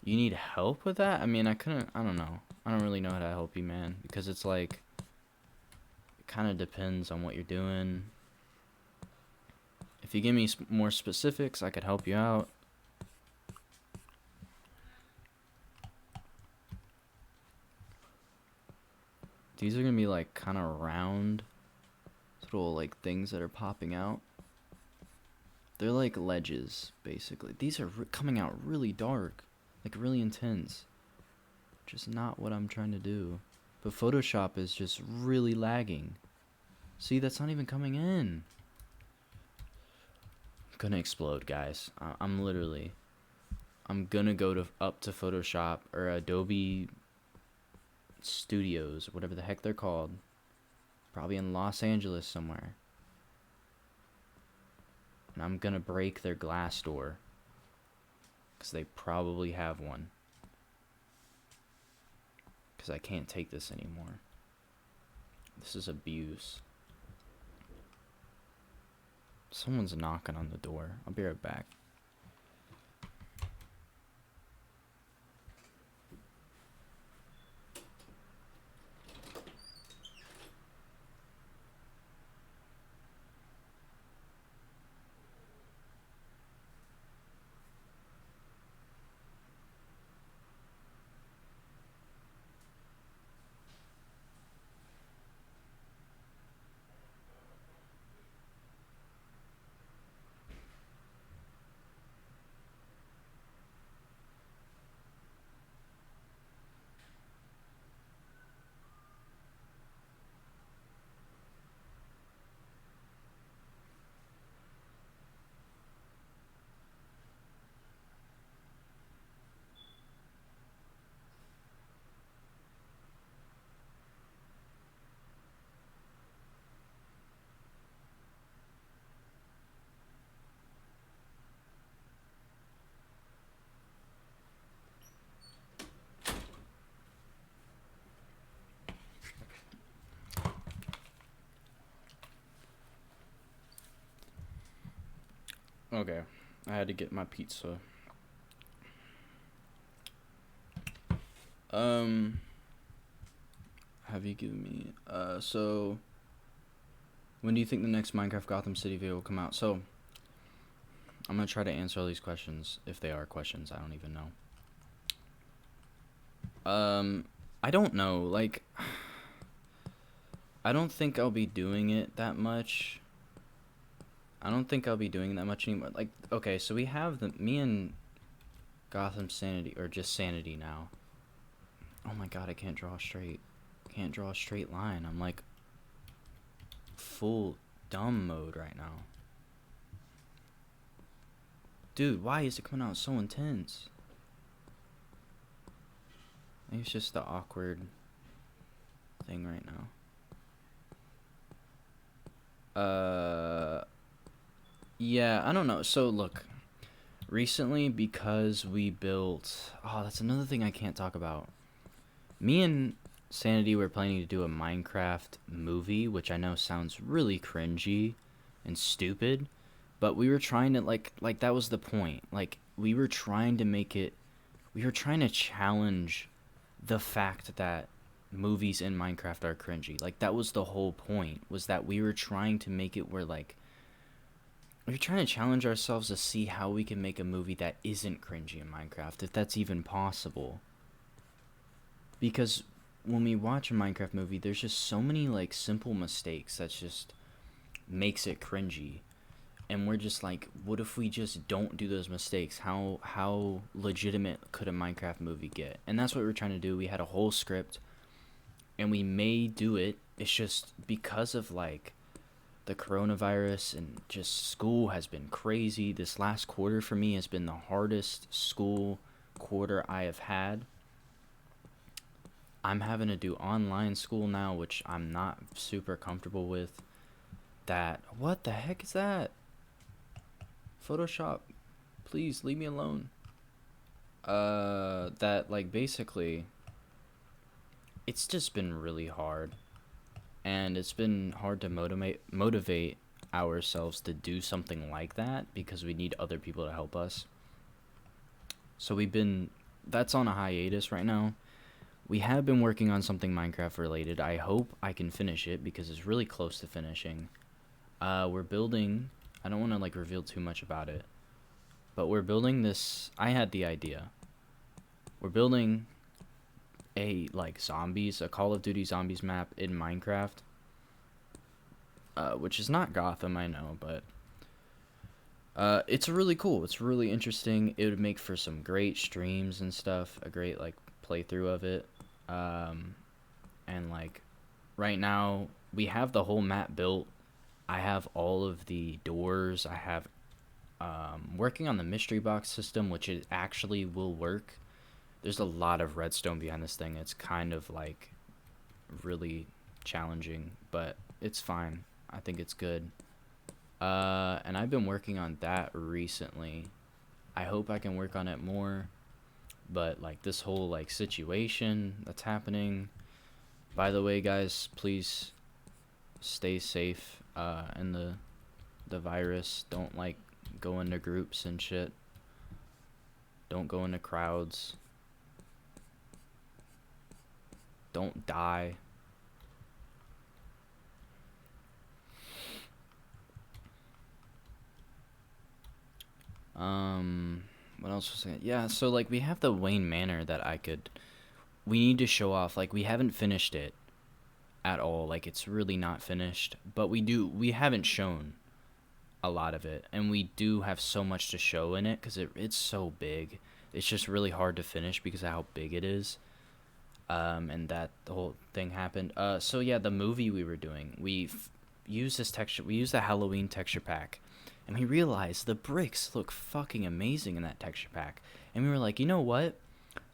need help with that? I mean, I don't know. I don't really know how to help you, man, because it's like, it kind of depends on what you're doing. If you give me more specifics, I could help you out. These are gonna be like kind of round little like things that are popping out. They're like ledges, basically. These are coming out really dark, like really intense. Just not what I'm trying to do. But Photoshop is just really lagging. See, that's not even coming in. I'm gonna explode, guys. I'm gonna go up to Photoshop or Adobe Studios, whatever the heck they're called. Probably in Los Angeles somewhere. And I'm gonna break their glass door. Because they probably have one. Because I can't take this anymore. This is abuse. Someone's knocking on the door. I'll be right back. Okay, I had to get my pizza. Um, have you given me? So when do you think the next Minecraft Gotham City video will come out? So I'm gonna try to answer all these questions if they are questions. I don't even know. I don't know. Like, I don't think I'll be doing it that much. I don't think I'll be doing that much anymore. Like, okay, so we have me and Gotham Sanity, or just Sanity now. Oh my god, I can't draw straight. Can't draw a straight line. I'm like full dumb mode right now. Dude, why is it coming out so intense? I think it's just the awkward thing right now. Yeah, I don't know. So look, recently because we built, oh, that's another thing I can't talk about. Me and Sanity were planning to do a Minecraft movie, which I know sounds really cringy and stupid, but we were trying to like that was the point. Like we were trying to make it, we were trying to challenge the fact that movies in Minecraft are cringy. Like that was the whole point, was that we were trying to make it where like we're trying to challenge ourselves to see how we can make a movie that isn't cringy in Minecraft, if that's even possible. Because when we watch a Minecraft movie, there's just so many like simple mistakes that just makes it cringy. And we're just like, what if we just don't do those mistakes? How legitimate could a Minecraft movie get? And that's what we're trying to do. We had a whole script, and we may do it. It's just because of like the coronavirus and just school has been crazy. This last quarter for me has been the hardest school quarter I have had. I'm having to do online school now, which I'm not super comfortable with. That, what the heck is that? Photoshop, please leave me alone. That like basically it's just been really hard, and it's been hard to motivate ourselves to do something like that because we need other people to help us. So that's on a hiatus right now. We have been working on something Minecraft related. I hope I can finish it because it's really close to finishing. We're building, I don't want to like reveal too much about it, but we're building this. I had the idea. We're building a like a Call of Duty zombies map in Minecraft, which is not Gotham, I know, but it's really cool. It's really interesting. It would make for some great streams and stuff, a great like playthrough of it. And like right now we have the whole map built. I have all of the doors. I have working on the mystery box system, which it actually will work. There's a lot of redstone behind this thing. It's kind of like really challenging, but it's fine. I think it's good. And I've been working on that recently. I hope I can work on it more. But like this whole like situation that's happening. By the way, guys, please stay safe. And the virus. Don't like go into groups and shit. Don't go into crowds. Don't die. What else was I? Yeah, so like we have the Wayne Manor that we need to show off. Like we haven't finished it at all. Like it's really not finished, but we haven't shown a lot of it, and we do have so much to show in it because it's so big. It's just really hard to finish because of how big it is. And that the whole thing happened. So yeah, the movie we were doing, we used the Halloween texture pack, and we realized the bricks look fucking amazing in that texture pack. And we were like, you know what?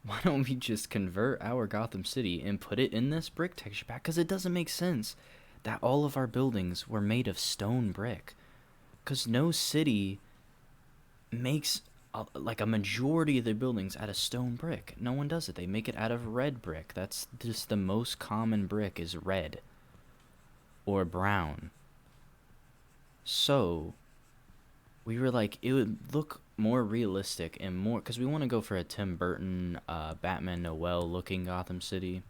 Why don't we just convert our Gotham City and put it in this brick texture pack? Because it doesn't make sense that all of our buildings were made of stone brick. Because no city makes like a majority of their buildings out of stone brick. No one does it. They make it out of red brick. That's just the most common brick is red or brown. So we were like, it would look more realistic and more, because we want to go for a Tim Burton, Batman Noel looking Gotham City.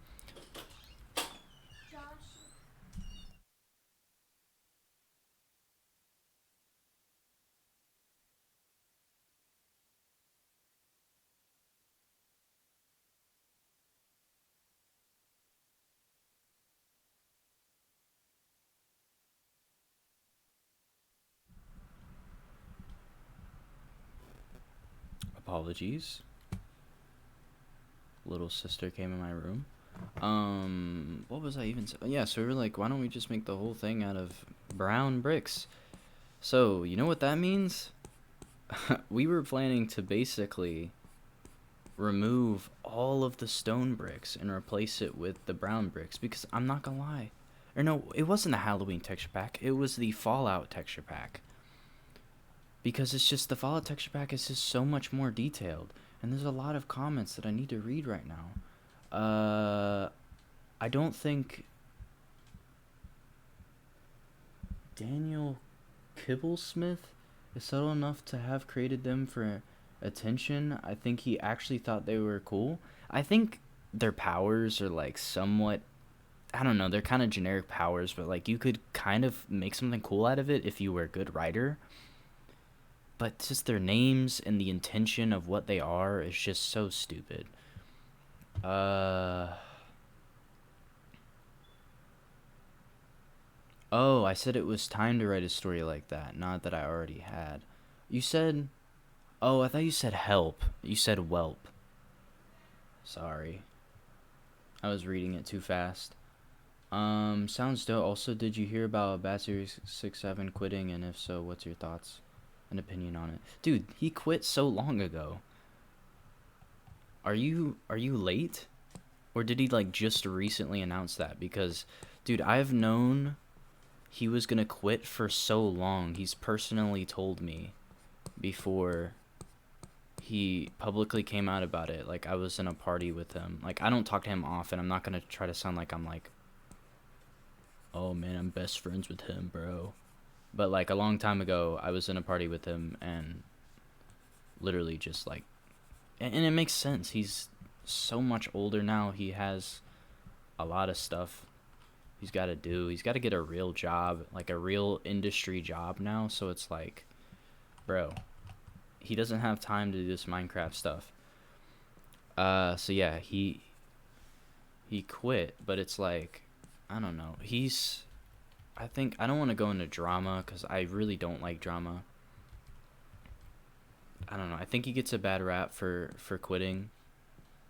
Apologies. Little sister came in my room. What was I even saying? Yeah, so we were like, why don't we just make the whole thing out of brown bricks? So, you know what that means? We were planning to basically remove all of the stone bricks and replace it with the brown bricks, because I'm not gonna lie. Or no, it wasn't the Halloween texture pack, it was the Fallout texture pack. Because it's just, the Fallout texture pack is just so much more detailed. And there's a lot of comments that I need to read right now. I don't think Daniel Kibblesmith is subtle enough to have created them for attention. I think he actually thought they were cool. I think their powers are like somewhat, I don't know, they're kind of generic powers, but like you could kind of make something cool out of it if you were a good writer. But just their names and the intention of what they are is just so stupid. Uh Oh, I said it was time to write a story like that, not that I already had. You said, oh, I thought you said help. You said whelp. Sorry. I was reading it too fast. Sounds dope. Also, did you hear about Bat Series 6-7 quitting, and if so, what's your thoughts and opinion on it? Dude, he quit so long ago. Are you late? Or did he like just recently announce that? Because dude, I've known he was going to quit for so long. He's personally told me before he publicly came out about it. Like, I was in a party with him. Like, I don't talk to him often. I'm not going to try to sound like I'm like, oh man, I'm best friends with him, bro. But like a long time ago, I was in a party with him and literally just like, and it makes sense. He's so much older now. He has a lot of stuff he's got to do. He's got to get a real job, like a real industry job now. So it's like, bro, he doesn't have time to do this Minecraft stuff. So yeah, he quit, but it's like, I don't know. I think I don't want to go into drama because I really don't like drama. I don't know. I think he gets a bad rap for quitting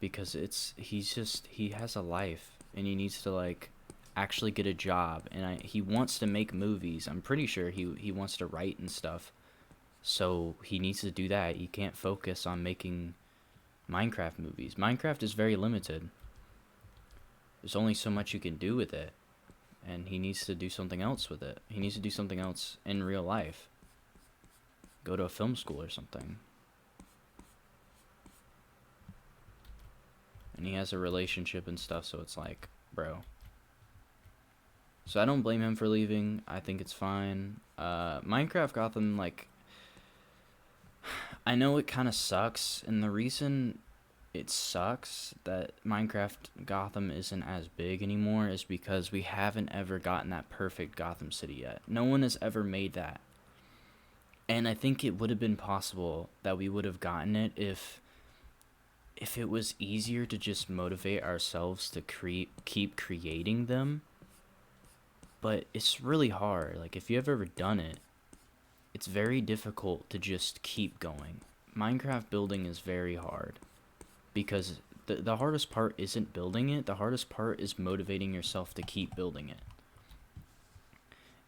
because he has a life and he needs to like actually get a job, and he wants to make movies. I'm pretty sure he wants to write and stuff. So he needs to do that. You can't focus on making Minecraft movies. Minecraft is very limited. There's only so much you can do with it, and he needs to do something else with it. He needs to do something else in real life. Go to a film school or something. And he has a relationship and stuff, so it's like, bro. So I don't blame him for leaving. I think it's fine. Minecraft Gotham, like, I know it kind of sucks, and the reason it sucks that Minecraft Gotham isn't as big anymore is because we haven't ever gotten that perfect Gotham City yet. No one has ever made that. And I think it would have been possible that we would have gotten it if it was easier to just motivate ourselves to keep creating them. But it's really hard. Like, if you've ever done it, it's very difficult to just keep going. Minecraft building is very hard because the hardest part isn't building it. The hardest part is motivating yourself to keep building it.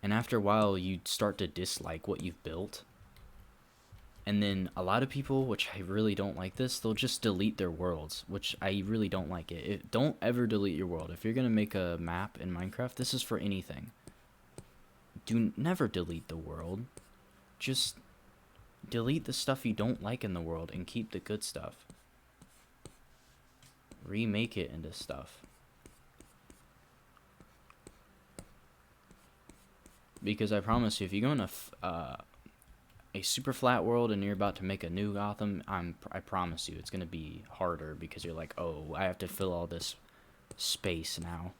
And after a while, you start to dislike what you've built. And then a lot of people, which I really don't like this, they'll just delete their worlds, which I really don't like it. Don't ever delete your world. If you're going to make a map in Minecraft, this is for anything. Do never delete the world. Just delete the stuff you don't like in the world and keep the good stuff. Remake it into stuff. Because I promise you, if you go into a super flat world and you're about to make a new Gotham, I promise you it's gonna be harder because you're like, oh, I have to fill all this space now.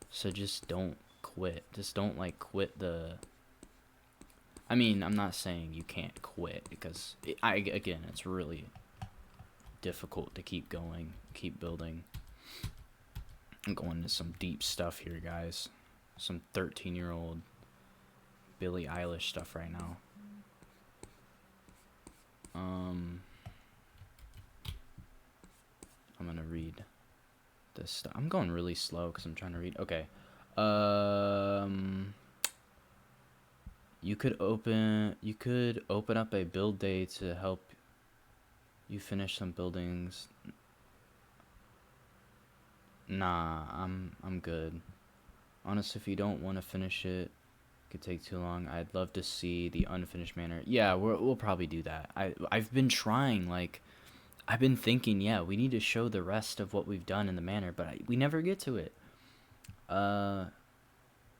So just don't quit. Just don't like quit the. I mean, I'm not saying you can't quit because again, it's really difficult to keep going, keep building. I'm going into some deep stuff here, guys. Some 13-year-old Billie Eilish stuff right now. I'm gonna read this stuff. I'm going really slow because I'm trying to read. Okay. You could open up a build day to help you finish some buildings. Nah, I'm good. Honestly, if you don't want to finish it, could take too long. I'd love to see the unfinished manor. Yeah, we'll probably do that. I've been trying, like, I've been thinking, yeah, we need to show the rest of what we've done in the manor, but we never get to it.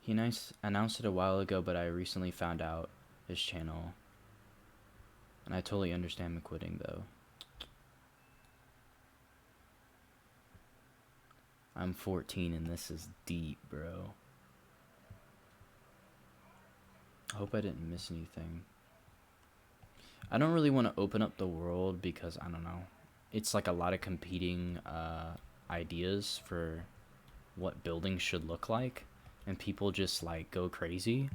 He announced it a while ago, but I recently found out his channel, and I totally understand him quitting though. I'm 14 and this is deep, bro. I hope I didn't miss anything. I don't really want to open up the world because, I don't know, it's like a lot of competing ideas for what buildings should look like, and people just like go crazy.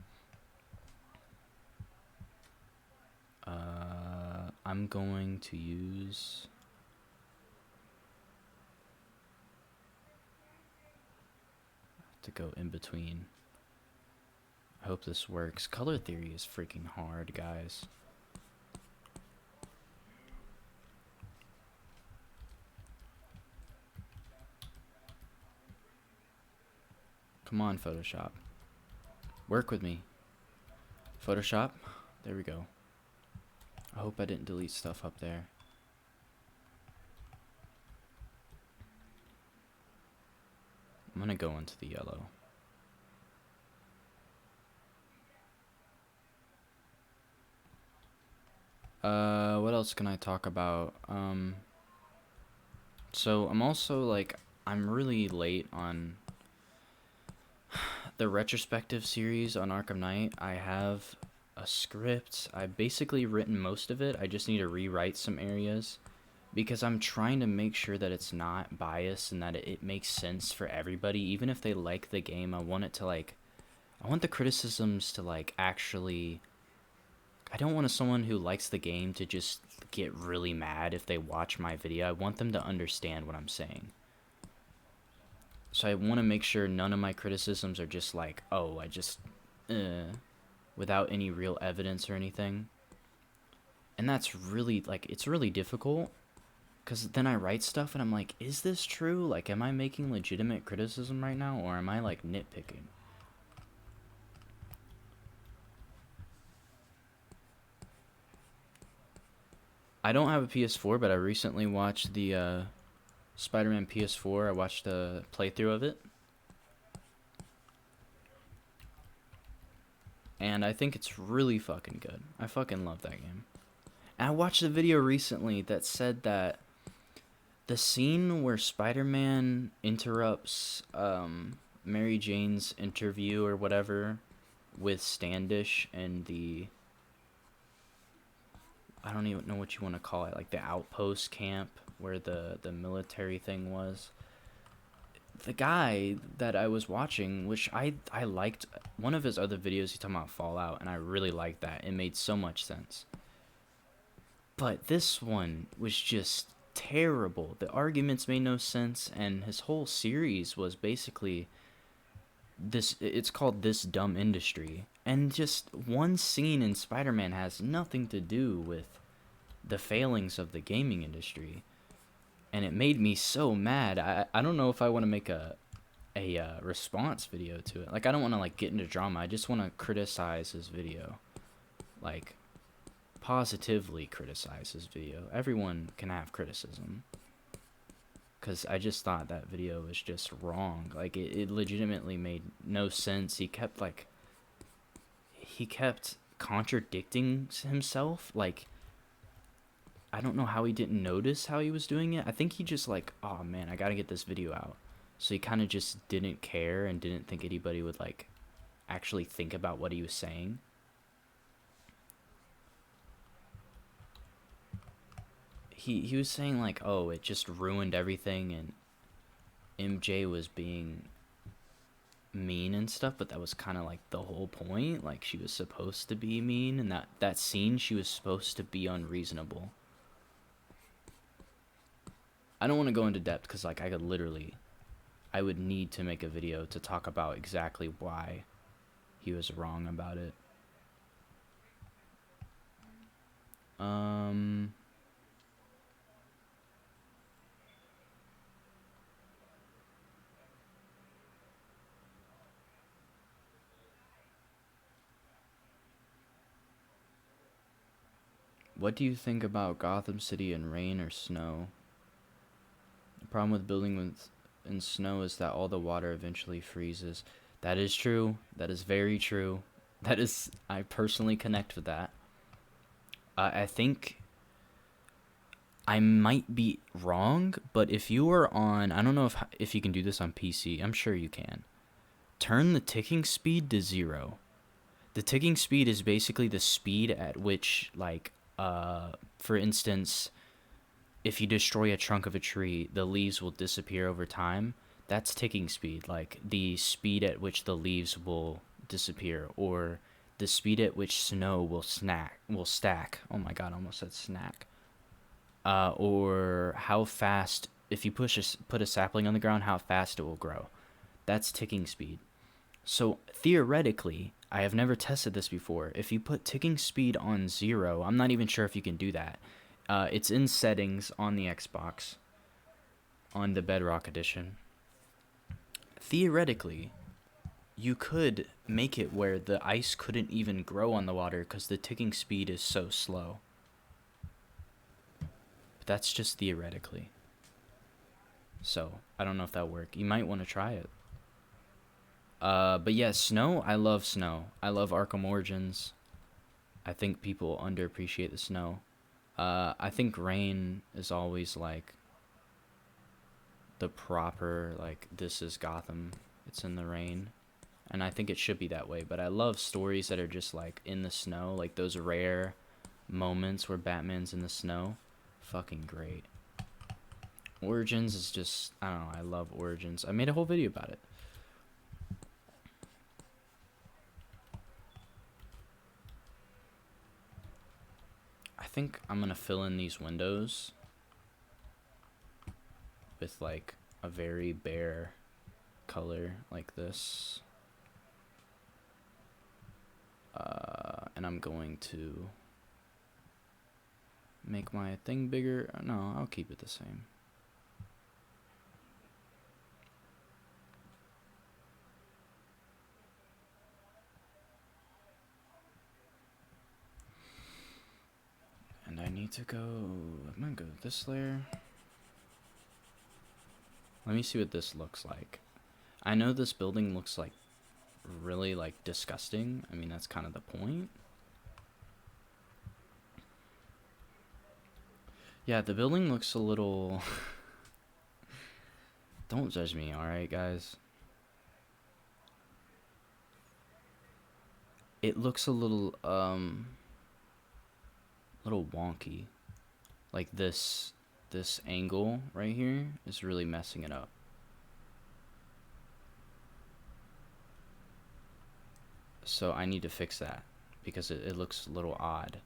I'm going to use to go in between. I hope this works. Color theory is freaking hard, guys. Come on, Photoshop. Work with me. Photoshop. There we go. I hope I didn't delete stuff up there. I'm gonna go into the yellow. What else can I talk about? So I'm also like, I'm really late on the retrospective series on Arkham Knight. I have a script. I've basically written most of it. I just need to rewrite some areas because I'm trying to make sure that it's not biased and that it makes sense for everybody. Even if they like the game, I want it to like, I want the criticisms to like actually, I don't want someone who likes the game to just get really mad if they watch my video. I want them to understand what I'm saying. So I want to make sure none of my criticisms are just like, oh, I just, without any real evidence or anything. And that's really, like, it's really difficult. Because then I write stuff and I'm like, is this true? Like, am I making legitimate criticism right now? Or am I, like, nitpicking? I don't have a PS4, but I recently watched the Spider-Man PS4. I watched a playthrough of it. And I think it's really fucking good. I fucking love that game. And I watched a video recently that said that the scene where Spider-Man interrupts Mary Jane's interview or whatever with Standish and the, I don't even know what you want to call it, like the outpost camp where the military thing was. The guy that I was watching, which I liked, one of his other videos, he talking about Fallout, and I really liked that. It made so much sense. But this one was just terrible. The arguments made no sense, and his whole series was basically this, it's called This Dumb Industry. And just one scene in Spider-Man has nothing to do with the failings of the gaming industry. And it made me so mad. I don't know if I want to make a response video to it. Like, I don't want to like get into drama. I just want to criticize his video. Like, positively criticize his video. Everyone can have criticism. Because I just thought that video was just wrong. Like, it legitimately made no sense. He kept contradicting himself. Like, I don't know how he didn't notice how he was doing it. I think he just like, oh man, I gotta get this video out. So he kind of just didn't care and didn't think anybody would like actually think about what he was saying. He was saying like, oh, it just ruined everything and MJ was being mean and stuff, but that was kind of like the whole point. Like, she was supposed to be mean, and that scene she was supposed to be unreasonable. I don't want to go into depth because like I would need to make a video to talk about exactly why he was wrong about it. What do you think about Gotham City in rain or snow? The problem with building in snow is that all the water eventually freezes. That is true. That is very true. I personally connect with that. I think I might be wrong, but if you are on, I don't know if you can do this on PC. I'm sure you can. Turn the ticking speed to 0. The ticking speed is basically the speed at which, like, for instance, if you destroy a trunk of a tree, the leaves will disappear over time. That's ticking speed, like the speed at which the leaves will disappear, or the speed at which snow will stack. Oh my god, I almost said snack. Or how fast, if you put a sapling on the ground, how fast it will grow. That's ticking speed. So theoretically, I have never tested this before. If you put ticking speed on 0, I'm not even sure if you can do that. It's in settings on the Xbox, on the Bedrock Edition. Theoretically, you could make it where the ice couldn't even grow on the water because the ticking speed is so slow. But that's just theoretically. So, I don't know if that'll work. You might want to try it. But yeah, snow, I love snow. I love Arkham Origins. I think people underappreciate the snow. I think rain is always like the proper, like, this is Gotham. It's in the rain. And I think it should be that way. But I love stories that are just like in the snow, like those rare moments where Batman's in the snow. Fucking great. Origins is just, I don't know, I love Origins. I made a whole video about it. I think I'm gonna fill in these windows with like a very bare color like this. And I'm going to make my thing bigger. No, I'll keep it the same. And I need to go, I'm gonna go to this layer. Let me see what this looks like. I know this building looks like really like disgusting. I mean, that's kind of the point. Yeah, the building looks a little don't judge me, alright guys? It looks a little wonky. Like this angle right here is really messing it up. So I need to fix that because it looks a little odd.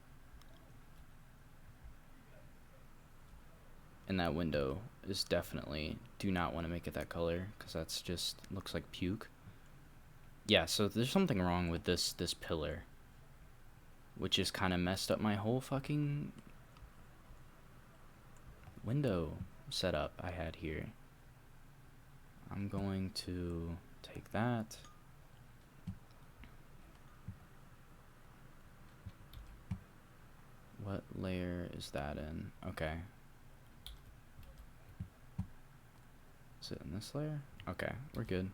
And that window is definitely, do not want to make it that color because that's just looks like puke. Yeah, so there's something wrong with this pillar, which is kind of messed up my whole fucking window setup I had here. I'm going to take that. What layer is that in? Okay. Is it in this layer? Okay, we're good.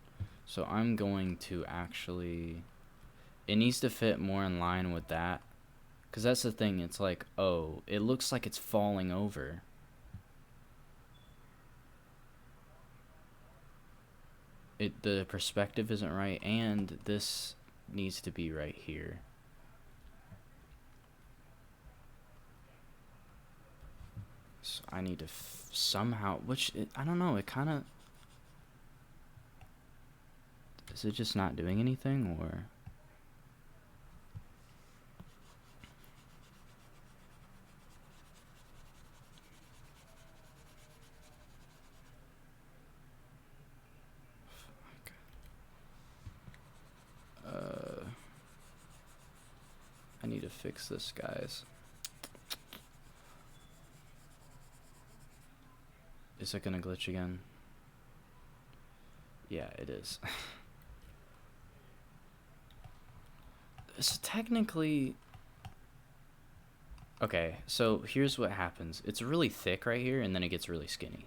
So I'm going to actually, It needs to fit more in line with that. Because that's the thing. It's like, oh, it looks like it's falling over. The perspective isn't right, and this needs to be right here. So I need to somehow, I don't know, it kind of, is it just not doing anything, or? I need to fix this, guys. Is it gonna glitch again? Yeah, it is. So technically, okay, so here's what happens. It's really thick right here, and then it gets really skinny.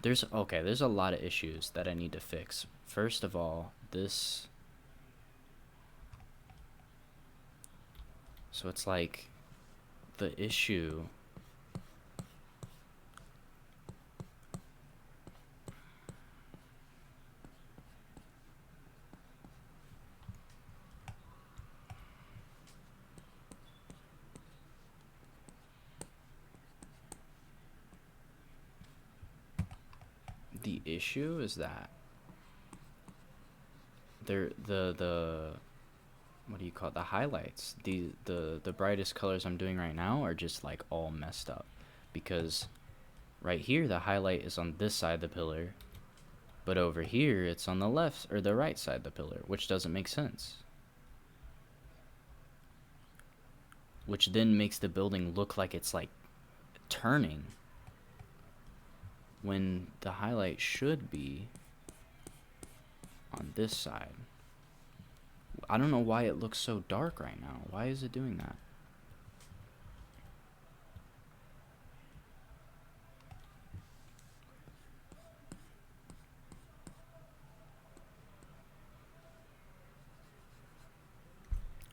There's a lot of issues that I need to fix. First of all, this. So it's like the issue. The issue is that the what do you call it? The highlights, the brightest colors I'm doing right now are just like all messed up, because right here the highlight is on this side of the pillar, but over here it's on the left or the right side of the pillar, which doesn't make sense. Which then makes the building look like it's like turning, when the highlight should be on this side. I don't know why it looks so dark right now. Why is it doing that?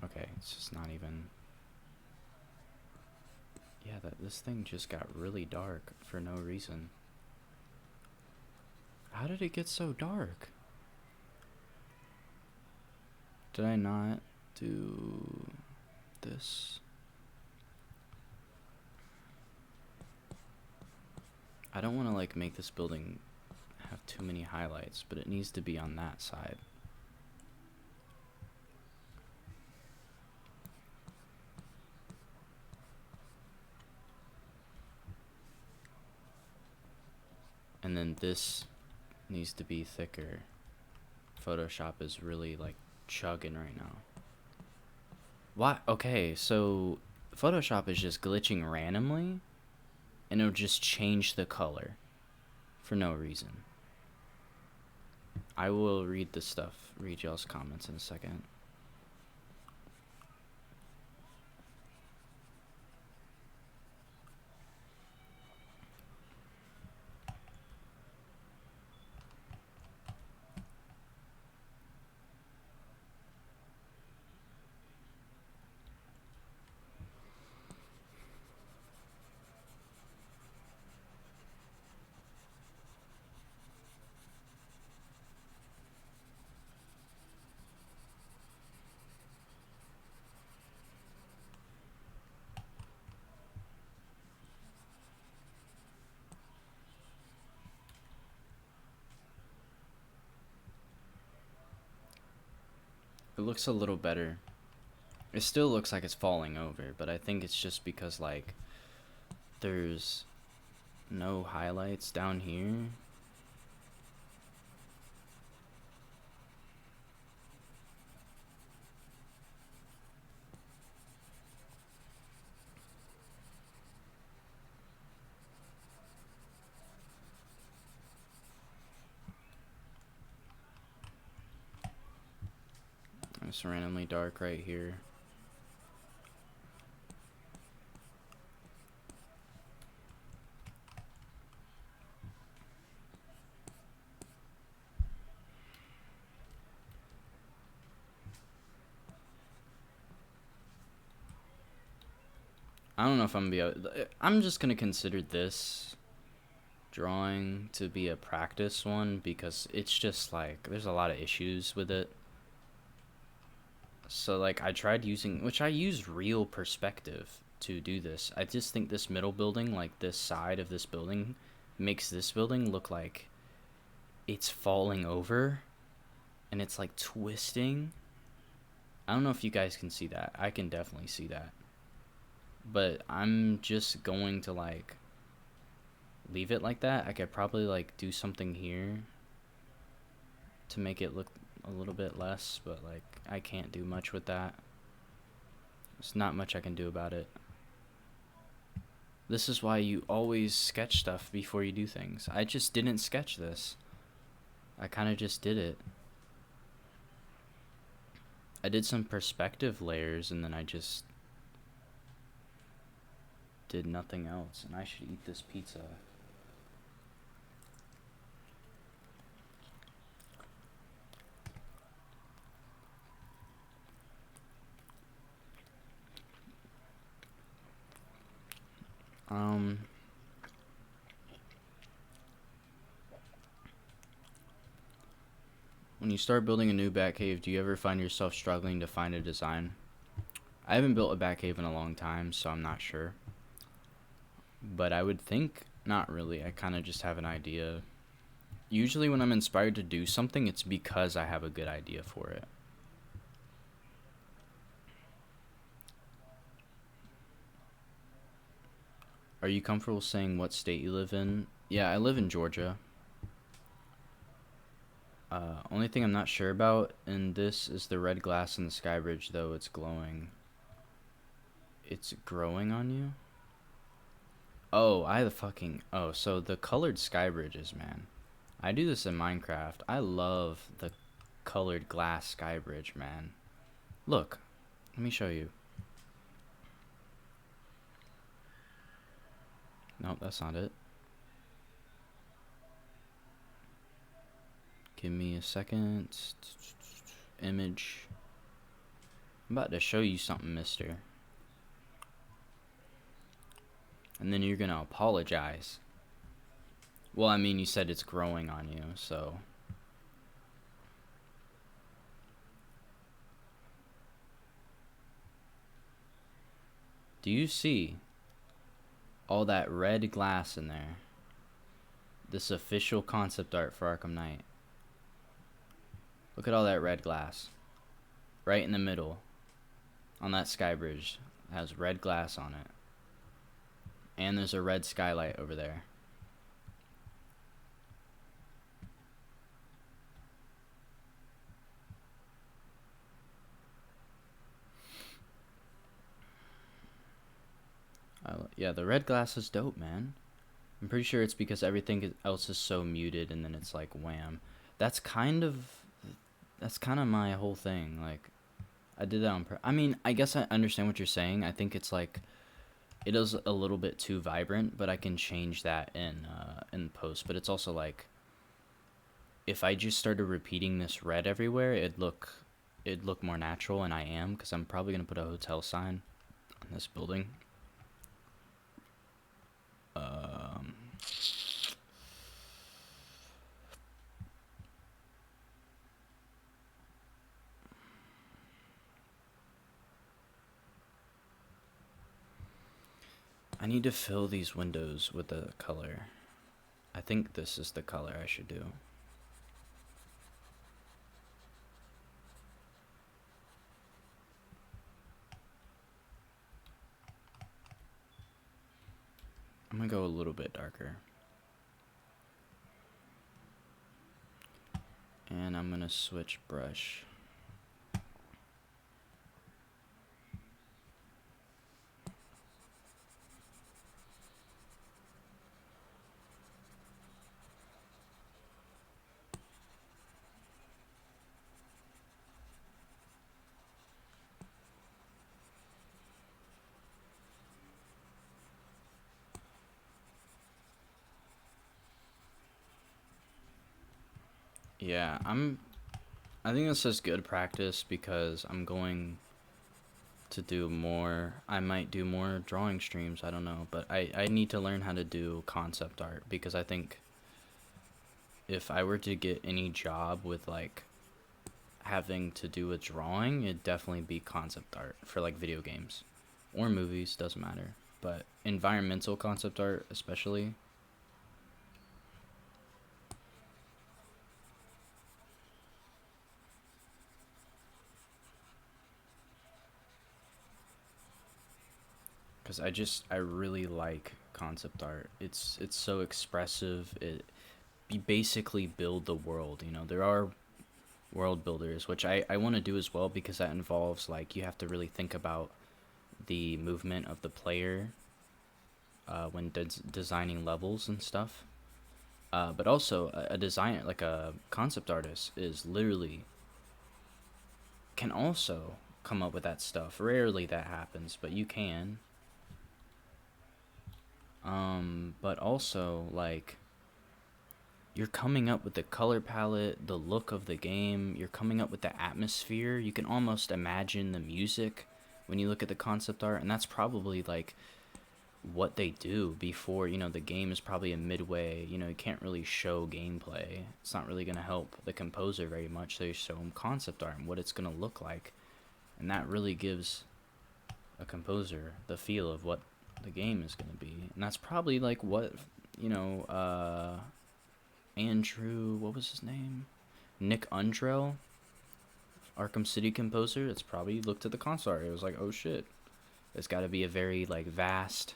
Okay, it's just not even. Yeah, this thing just got really dark for no reason. How did it get so dark? Did I not do this? I don't want to like make this building have too many highlights, but it needs to be on that side. And then this needs to be thicker. Photoshop is really like chugging right now. Why? Okay, so Photoshop is just glitching randomly, and it'll just change the color for no reason. I will read y'all's comments in a second. It looks a little better. It still looks like it's falling over, but I think it's just because like there's no highlights down here. It's randomly dark right here. I don't know if I'm gonna be able, I'm just gonna consider this drawing to be a practice one because it's just like there's a lot of issues with it. So like I tried using, which I used real perspective to do this. I just think this middle building, like this side of this building, makes this building look like it's falling over and it's like twisting. I don't know if you guys can see that. I can definitely see that. But I'm just going to like leave it like that. I could probably like do something here to make it look a little bit less, but like I can't do much with that. There's not much I can do about it. This is why you always sketch stuff before you do things. I just didn't sketch this. I kind of just did it. I did some perspective layers and then I just did nothing else. And I should eat this pizza. When you start building a new Batcave, do you ever find yourself struggling to find a design? I haven't built a Batcave in a long time, so I'm not sure. But I would think not really. I kind of just have an idea. Usually when I'm inspired to do something, it's because I have a good idea for it. Are you comfortable saying what state you live in? Yeah, I live in Georgia. Only thing I'm not sure about in this is the red glass in the sky bridge, though it's glowing. It's growing on you? Oh, so the colored sky bridges, man. I do this in Minecraft. I love the colored glass sky bridge, man. Look, let me show you. Nope, that's not it. Give me a second. Image. I'm about to show you something, mister. And then you're gonna apologize. Well, I mean, you said it's growing on you, so. Do you see all that red glass in there? This official concept art for Arkham Knight. Look at all that red glass. Right in the middle. On that sky bridge. It has red glass on it. And there's a red skylight over there. Yeah, the red glass is dope, man. I'm pretty sure it's because everything else is so muted and then it's like wham. That's kind of my whole thing. Like, I did that on I mean, I guess I understand what you're saying. I think it's like it is a little bit too vibrant, but I can change that in post. But it's also like if I just started repeating this red everywhere, it'd look more natural, and I am, because I'm probably gonna put a hotel sign on this building. I need to fill these windows with the color. I think this is the color I should do. I'm gonna go a little bit darker. And I'm gonna switch brush. Yeah, I think this is good practice because I'm going to do more. I might do more drawing streams, I don't know, but I need to learn how to do concept art, because I think if I were to get any job with like having to do with drawing, it'd definitely be concept art for like video games or movies, doesn't matter. But environmental concept art especially. Because I really like concept art. It's so expressive. You basically build the world. You know, there are world builders, which I want to do as well, because that involves like you have to really think about the movement of the player when designing levels and stuff. But also a designer, like a concept artist, is literally can also come up with that stuff. Rarely that happens, but you can. But also like you're coming up with the color palette, the look of the game, you're coming up with the atmosphere. You can almost imagine the music when you look at the concept art, and that's probably like what they do before, you know, the game is probably a midway. You know, you can't really show gameplay. It's not really going to help the composer very much. They show him concept art and what it's going to look like, and that really gives a composer the feel of what the game is going to be. And that's probably like what, you know, Andrew, what was his name? Nick Undrell, Arkham City composer. It's probably looked at the console art. It was like, oh shit, it's got to be a very like vast,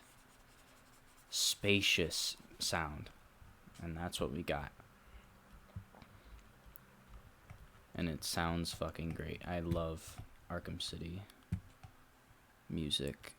spacious sound, and that's what we got. And it sounds fucking great. I love Arkham City music.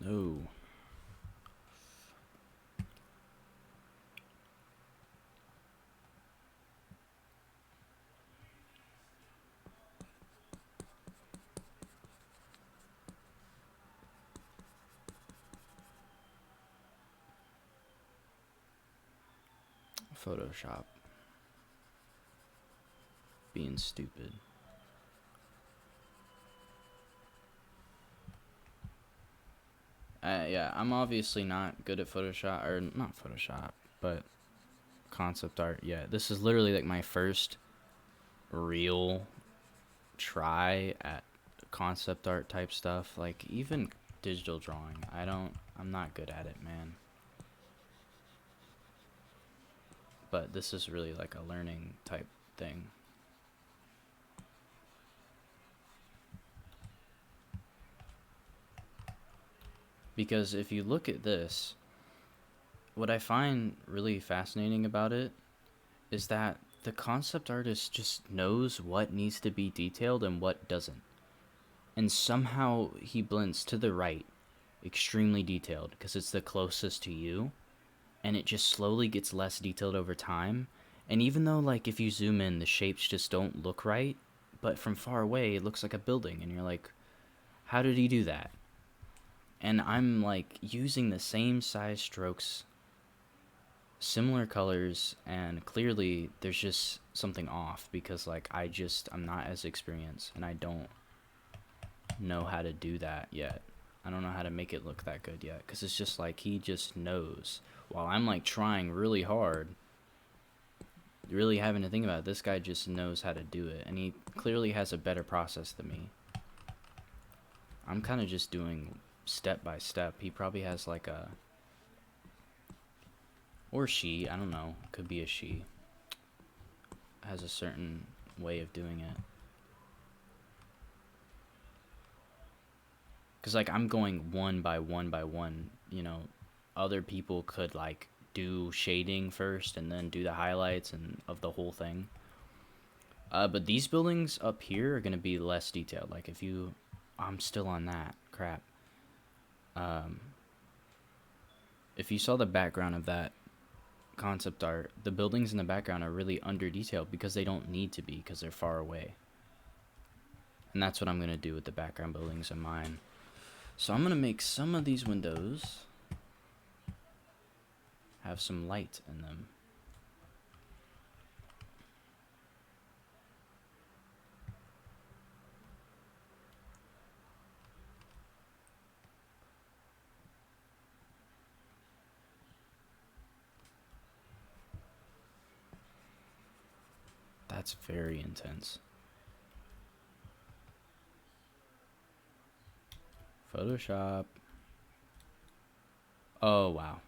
No. Photoshop. Being stupid. Yeah, I'm obviously not good at Photoshop, or not Photoshop, but concept art. Yeah, this is literally like my first real try at concept art type stuff. Like even digital drawing, I'm not good at it, man. But this is really like a learning type thing. Because if you look at this, what I find really fascinating about it is that the concept artist just knows what needs to be detailed and what doesn't. And somehow he blends to the right, extremely detailed, because it's the closest to you. And it just slowly gets less detailed over time. And even though, like, if you zoom in, the shapes just don't look right, but from far away, it looks like a building. And you're like, how did he do that? And I'm like using the same size strokes, similar colors, and clearly there's just something off, because like I'm not as experienced, and I don't know how to do that yet. I don't know how to make it look that good yet, because it's just like he just knows, while I'm like trying really hard, really having to think about it. This guy just knows how to do it, and he clearly has a better process than me. I'm kind of just doing step by step. He probably has like a, or she, I don't know, could be a she, has a certain way of doing it. Because like I'm going one by one by one, you know. Other people could like do shading first and then do the highlights and of the whole thing. But these buildings up here are gonna be less detailed. Like if you, I'm still on that crap. If you saw the background of that concept art, the buildings in the background are really under detailed because they don't need to be because they're far away. And that's what I'm going to do with the background buildings in mine. So I'm going to make some of these windows have some light in them. That's very intense. Photoshop. Oh, wow.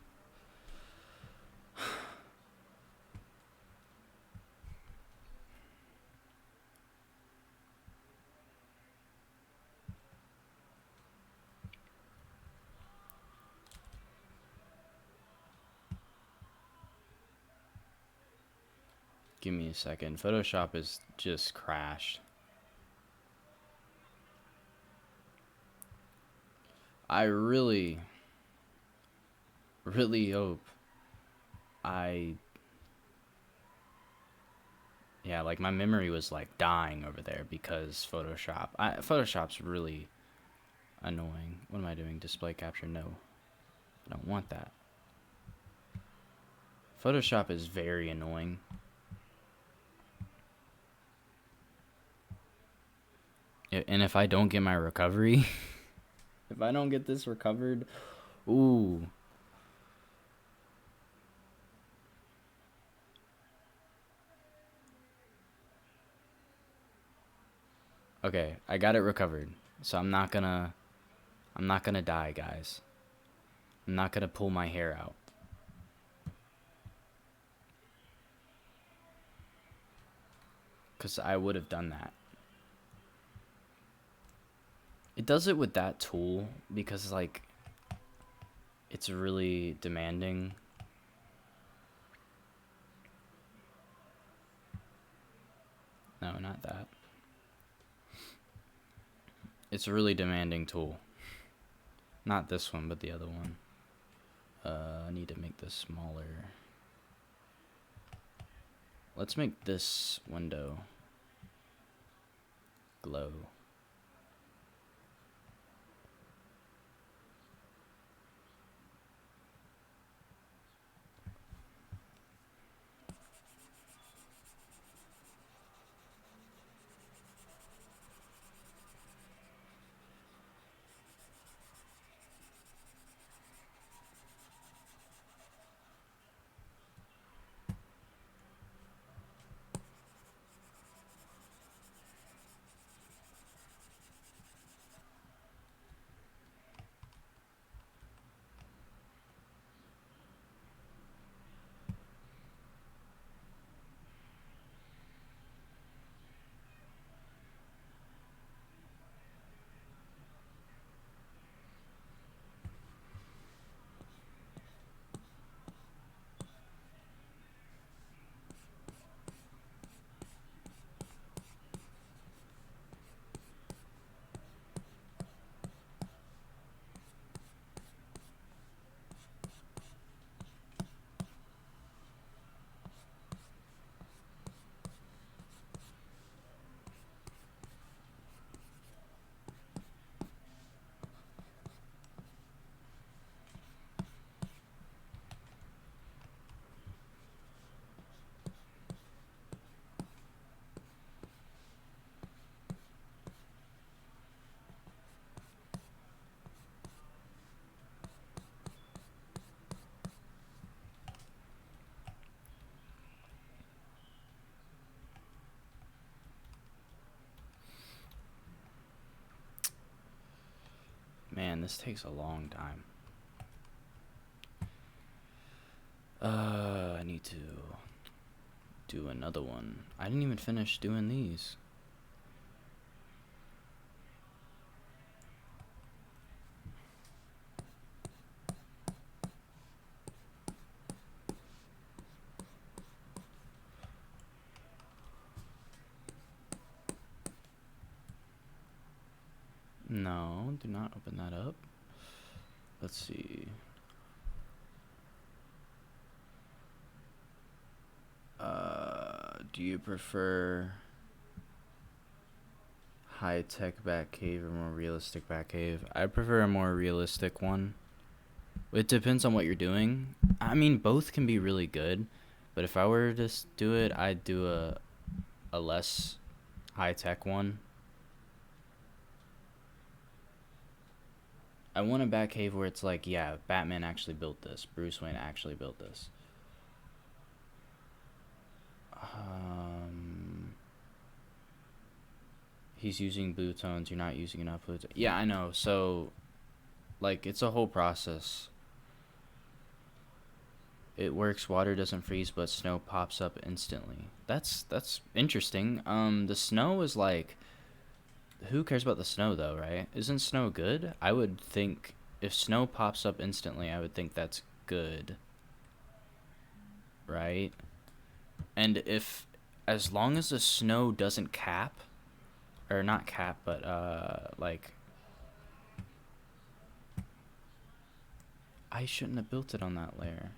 Give me a second. Photoshop is just crashed. I really hope yeah, like my memory was like dying over there because Photoshop's really annoying. What am I doing? Display capture? No. I don't want that. Photoshop is very annoying. And if I don't get my recovery, if I don't get this recovered, ooh. Okay, I got it recovered. So I'm not gonna die, guys. I'm not gonna pull my hair out. Cause I would have done that. It does it with that tool because like it's really demanding. No, not that. It's a really demanding tool. Not this one, but the other one. I need to make this smaller. Let's make this window glow. Man, this takes a long time. I need to do another one. I didn't even finish doing these. No, do not open that up. Let's see. Do you prefer high-tech Batcave or more realistic Batcave? I prefer a more realistic one. It depends on what you're doing. I mean, both can be really good, but if I were to do it, I'd do a less high-tech one. I want a Batcave where it's like, yeah, Batman actually built this. Bruce Wayne actually built this. He's using blue tones. You're not using enough blue tones. Yeah, I know. So, like, it's a whole process. It works. Water doesn't freeze, but snow pops up instantly. That's interesting. The snow is like, who cares about the snow though, right? Isn't snow good? I would think if snow pops up instantly, I would think that's good, right? And if, as long as the snow doesn't cap, or not cap, but like, I shouldn't have built it on that layer.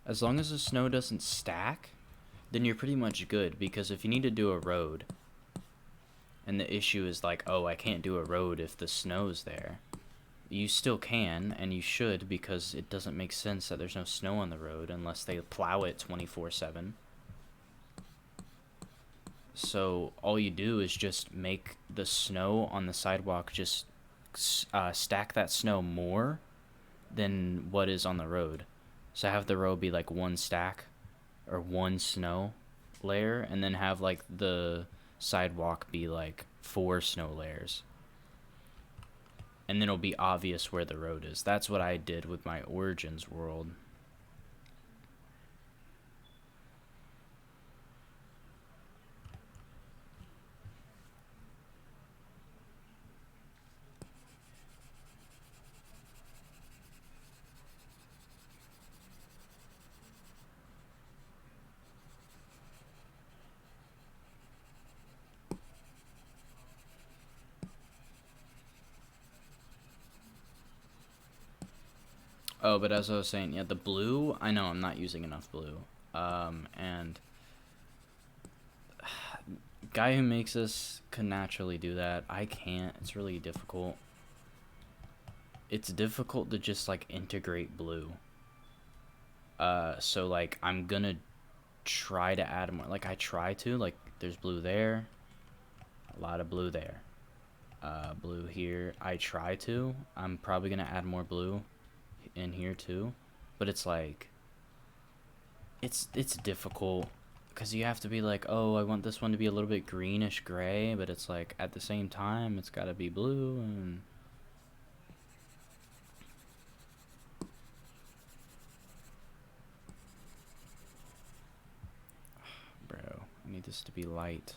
As long as the snow doesn't stack, then you're pretty much good, because if you need to do a road, and the issue is like, oh, I can't do a road if the snow's there, you still can, and you should, because it doesn't make sense that there's no snow on the road unless they plow it 24/7. So all you do is just make the snow on the sidewalk, just stack that snow more than what is on the road. So have the road be like one stack or one snow layer, and then have like the sidewalk be like 4 snow layers. And then it'll be obvious where the road is. That's what I did with my Origins world. Oh, but as I was saying, yeah, the blue, I know I'm not using enough blue. And guy who makes this can naturally do that. I can't. It's really difficult. It's difficult to just like integrate blue. So like I'm gonna try to add more. Like I try to, like there's blue there, a lot of blue there, blue here. I try to. I'm probably gonna add more blue in here too, but it's like it's difficult because you have to be like, oh, I want this one to be a little bit greenish gray, but it's like at the same time it's got to be blue. And bro, I need this to be light.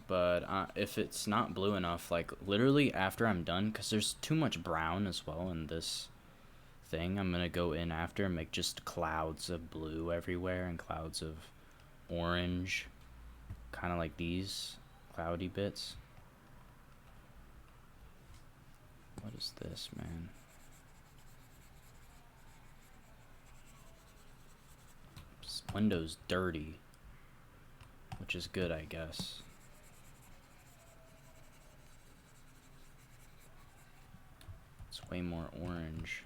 But if it's not blue enough, like literally after I'm done, because there's too much brown as well in this thing, I'm gonna go in after and make just clouds of blue everywhere and clouds of orange, kind of like these cloudy bits. What is this, man? This window's dirty, which is good, I guess. It's way more orange.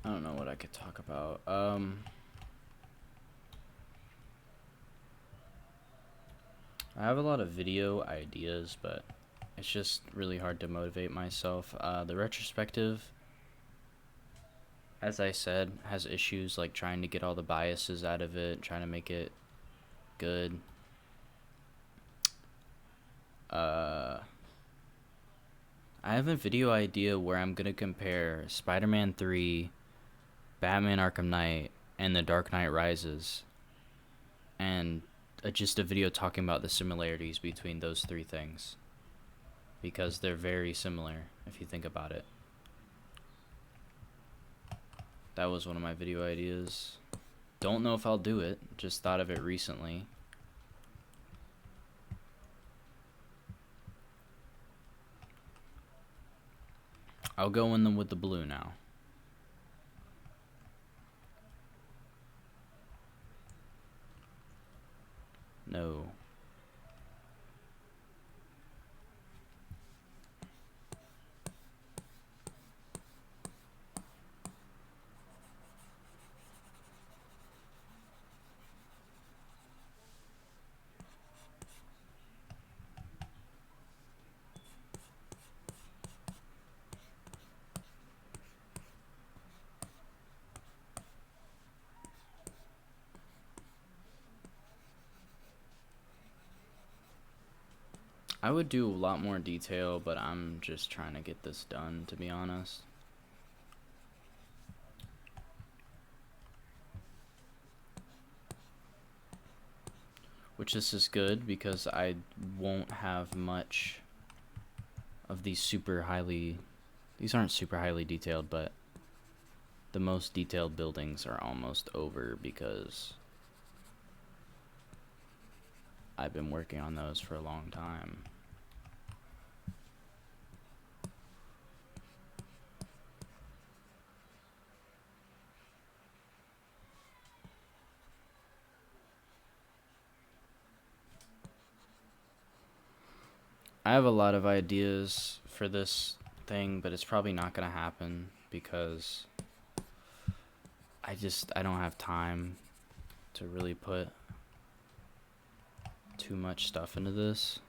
I don't know what I could talk about. I have a lot of video ideas, but It's just really hard to motivate myself. The retrospective, as I said, has issues like trying to get all the biases out of it, trying to make it good. I have a video idea where I'm gonna compare Spider-Man 3, Batman Arkham Knight, and The Dark Knight Rises, and just a video talking about the similarities between those three things, because they're very similar if you think about it. That was one of my video ideas. Don't know if I'll do it, just thought of it recently. I'll go in them with the blue now. No. I would do a lot more detail, but I'm just trying to get this done, to be honest. Which this is good because I won't have much of these super highly... These aren't super highly detailed, but the most detailed buildings are almost over because I've been working on those for a long time. I have a lot of ideas for this thing, but it's probably not gonna happen because I don't have time to really put too much stuff into this.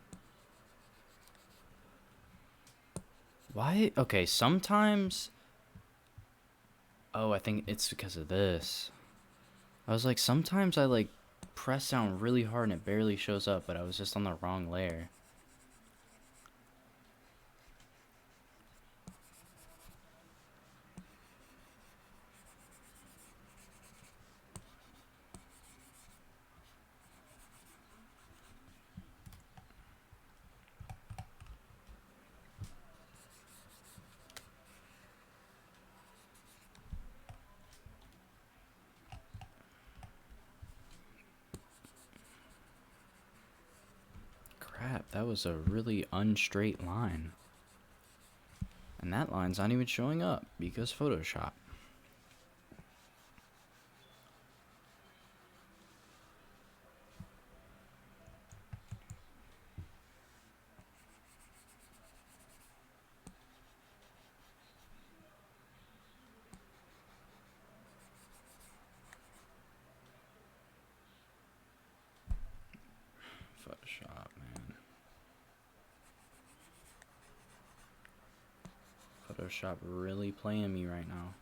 Why? Okay, sometimes... Oh, I think it's because of this. I was like, sometimes I like press down really hard and it barely shows up, but I was just on the wrong layer. Crap, that was a really unstraight line. And that line's not even showing up because Photoshop. Photoshop, man. Photoshop really playing me right now.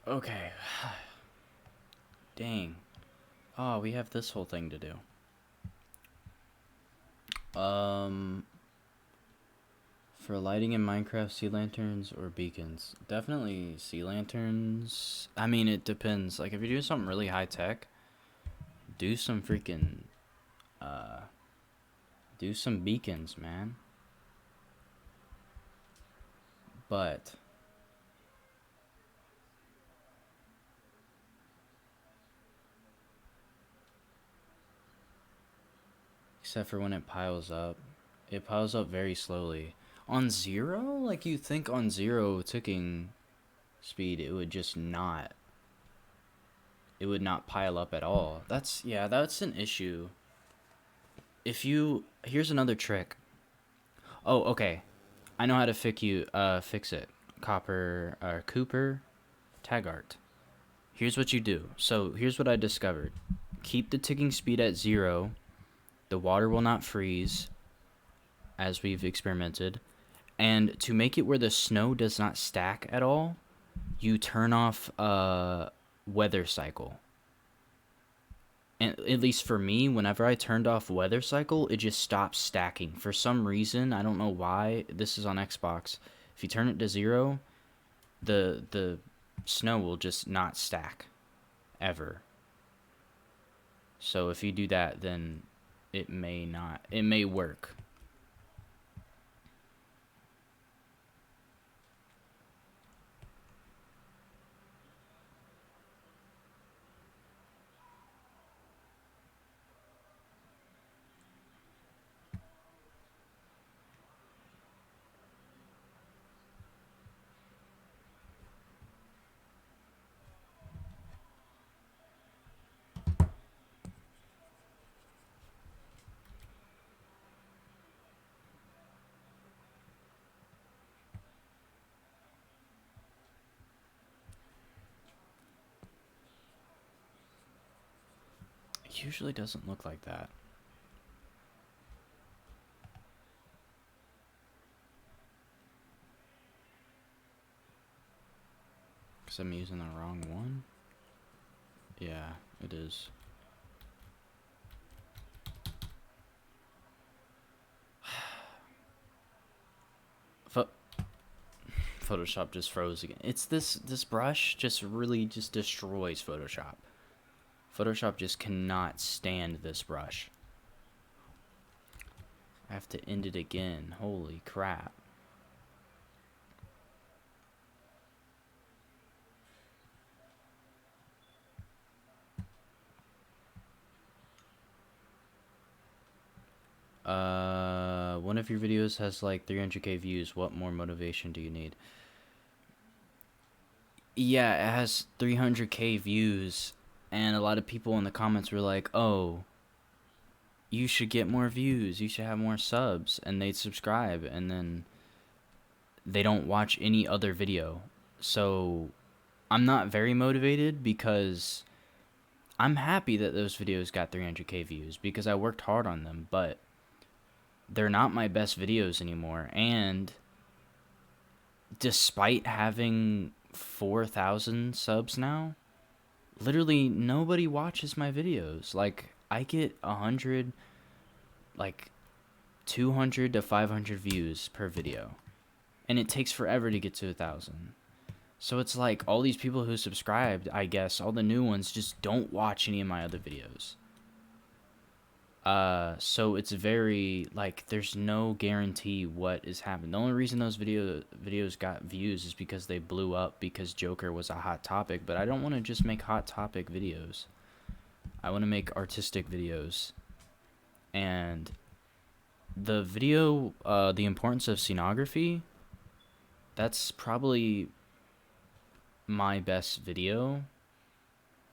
Okay. Dang. Oh, we have this whole thing to do. For lighting in Minecraft, sea lanterns or beacons? Definitely sea lanterns. I mean, it depends. Like, if you're doing something really high tech, do some freaking, uh, do some beacons, man. But except for when it piles up. It piles up very slowly. On zero? Like, you think on zero ticking speed, it would just not. It would not pile up at all. That's an issue. If you. Here's another trick. Oh, okay. I know how to fix it. Cooper Taggart. Here's what you do. So, here's what I discovered. Keep the ticking speed at zero. The water will not freeze, as we've experimented. And to make it where the snow does not stack at all, you turn off weather cycle. And at least for me, whenever I turned off weather cycle, it just stops stacking. For some reason, I don't know why. This is on Xbox. If you turn it to zero, the snow will just not stack ever. So if you do that, then it may not. It may work. It usually doesn't look like that. Because I'm using the wrong one? Yeah, it is. Photoshop just froze again. It's this brush just really just destroys Photoshop. Photoshop just cannot stand this brush. I have to end it again. Holy crap. One of your videos has like 300k views. What more motivation do you need? Yeah, it has 300k views, and a lot of people in the comments were like, "Oh, you should get more views. You should have more subs," and they'd subscribe, and then they don't watch any other video. So I'm not very motivated because I'm happy that those videos got 300k views because I worked hard on them, but they're not my best videos anymore. And despite having 4,000 subs now, literally nobody watches my videos. Like, I get 100, like 200 to 500 views per video, and it takes forever to get to 1,000. So it's like all these people who subscribed, I guess, all the new ones just don't watch any of my other videos. So it's very, like, there's no guarantee what is happening. The only reason those videos got views is because they blew up because Joker was a hot topic, but I don't want to just make hot topic videos. I want to make artistic videos. And the video, The Importance of Scenography, that's probably my best video.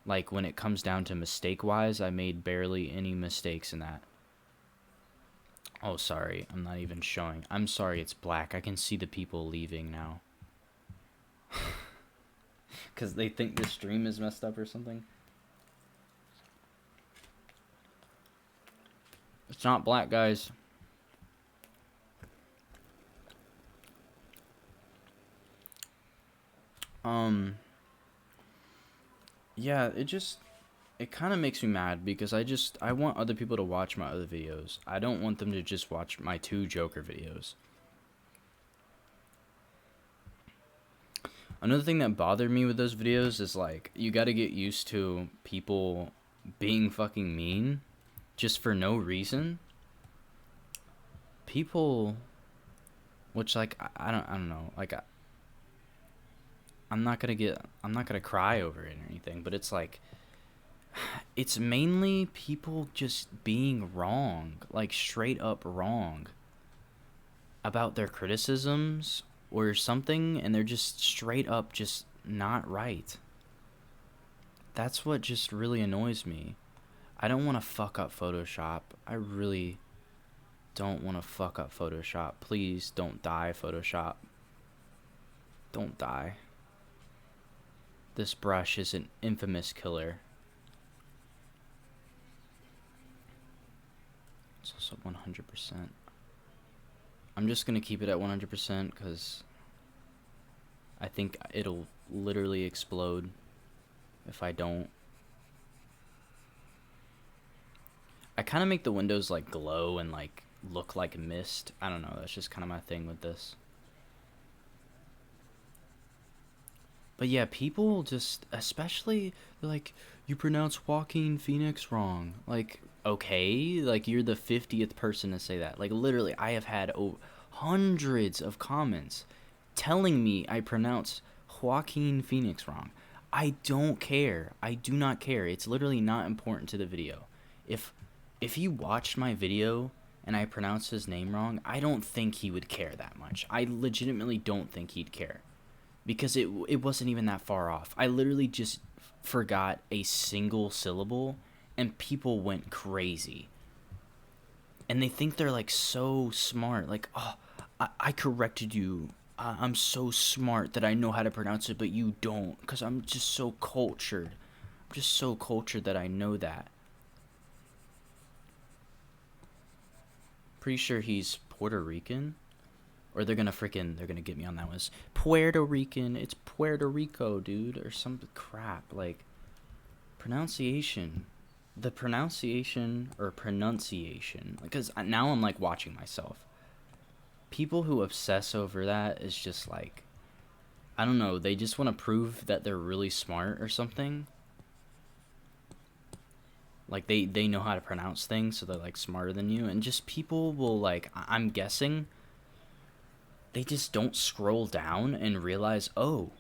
Like, when it comes down to mistake-wise, I made barely any mistakes in that. Oh, sorry. I'm not even showing. I'm sorry it's black. I can see the people leaving now. Because they think the stream is messed up or something. It's not black, guys. Yeah, it kind of makes me mad because I want other people to watch my other videos. I don't want them to just watch my 2 Joker videos. Another thing that bothered me with those videos is like you got to get used to people being fucking mean just for no reason. People, which like I don't know, like I'm not gonna cry over it or anything, but it's like it's mainly people just being wrong, like straight up wrong about their criticisms or something, and they're just straight up just not right. That's what just really annoys me. I don't want to fuck up Photoshop. I really don't want to fuck up Photoshop. Please don't die, Photoshop. Don't die. This brush is an infamous killer. It's also 100%. I'm just going to keep it at 100% because I think it'll literally explode if I don't. I kind of make the windows like glow and like look like mist. I don't know, that's just kind of my thing with this. But yeah, people just, especially, they're like, you pronounce Joaquin Phoenix wrong. Like, okay, like you're the 50th person to say that. Like, literally, I have had hundreds of comments telling me I pronounce Joaquin Phoenix wrong. I don't care. I do not care. It's literally not important to the video. If if you watched my video and I pronounced his name wrong, I don't think he would care that much. I legitimately don't think he'd care because it wasn't even that far off. I literally just forgot a single syllable and people went crazy. And they think they're like so smart. Like, oh, I corrected you. I'm so smart that I know how to pronounce it, but you don't. Because I'm just so cultured. I'm just so cultured that I know that. Pretty sure he's Puerto Rican. Or they're gonna get me on that one. It's Puerto Rican. It's Puerto Rico, dude. Or some crap. Like, pronunciation. The pronunciation or pronunciation. Because now I'm like watching myself. People who obsess over that is just like, I don't know, they just want to prove that they're really smart or something. Like they know how to pronounce things, so they're like smarter than you. And just people will like, I'm guessing, they just don't scroll down and realize, oh,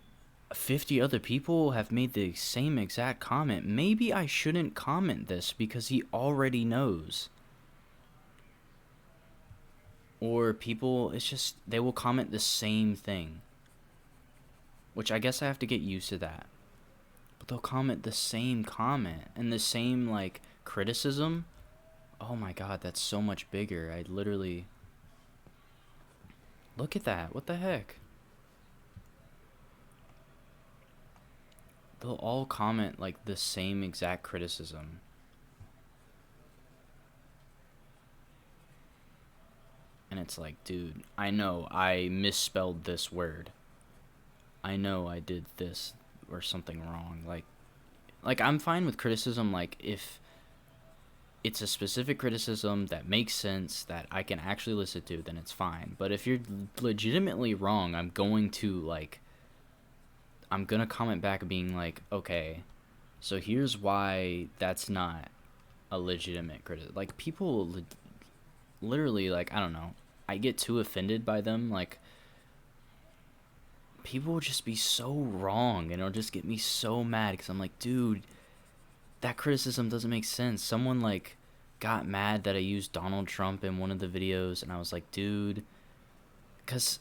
50 other people have made the same exact comment. Maybe I shouldn't comment this because he already knows. Or people, it's just, they will comment the same thing. Which I guess I have to get used to that. But they'll comment the same comment and the same, like, criticism. Oh my god, that's so much bigger. I literally... Look at that. What the heck? They'll all comment, like, the same exact criticism. And it's like, dude, I know I misspelled this word. I know I did this or something wrong. Like I'm fine with criticism, like if it's a specific criticism that makes sense that I can actually listen to, then it's fine. But if you're legitimately wrong, I'm going to comment back being like, okay, so here's why that's not a legitimate criticism. Like people literally, like, I don't know, I get too offended by them. Like, people will just be so wrong, and it'll just get me so mad because I'm like, dude, that criticism doesn't make sense. Someone, like, got mad that I used Donald Trump in one of the videos, and I was like, dude, because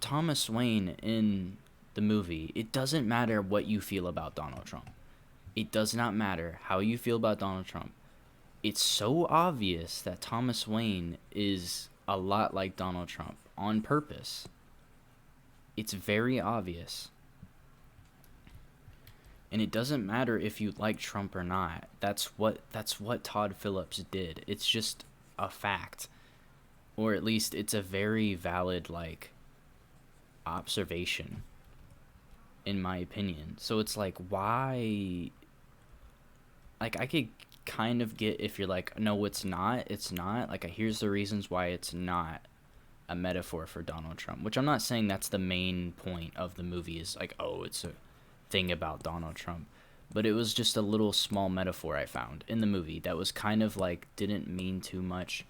Thomas Wayne in the movie, it doesn't matter what you feel about Donald Trump. It does not matter how you feel about Donald Trump. It's so obvious that Thomas Wayne is a lot like Donald Trump on purpose. It's very obvious. And it doesn't matter if you like Trump or not. That's what Todd Phillips did. It's just a fact. Or at least it's a very valid, like, observation. in my opinion. So it's like, why? Like, I could kind of get if you're like, no, it's not. It's not. Like, here's the reasons why it's not a metaphor for Donald Trump, which I'm not saying that's the main point of the movie is like, oh, it's a thing about Donald Trump. But it was just a little small metaphor I found in the movie that was kind of like didn't mean too much.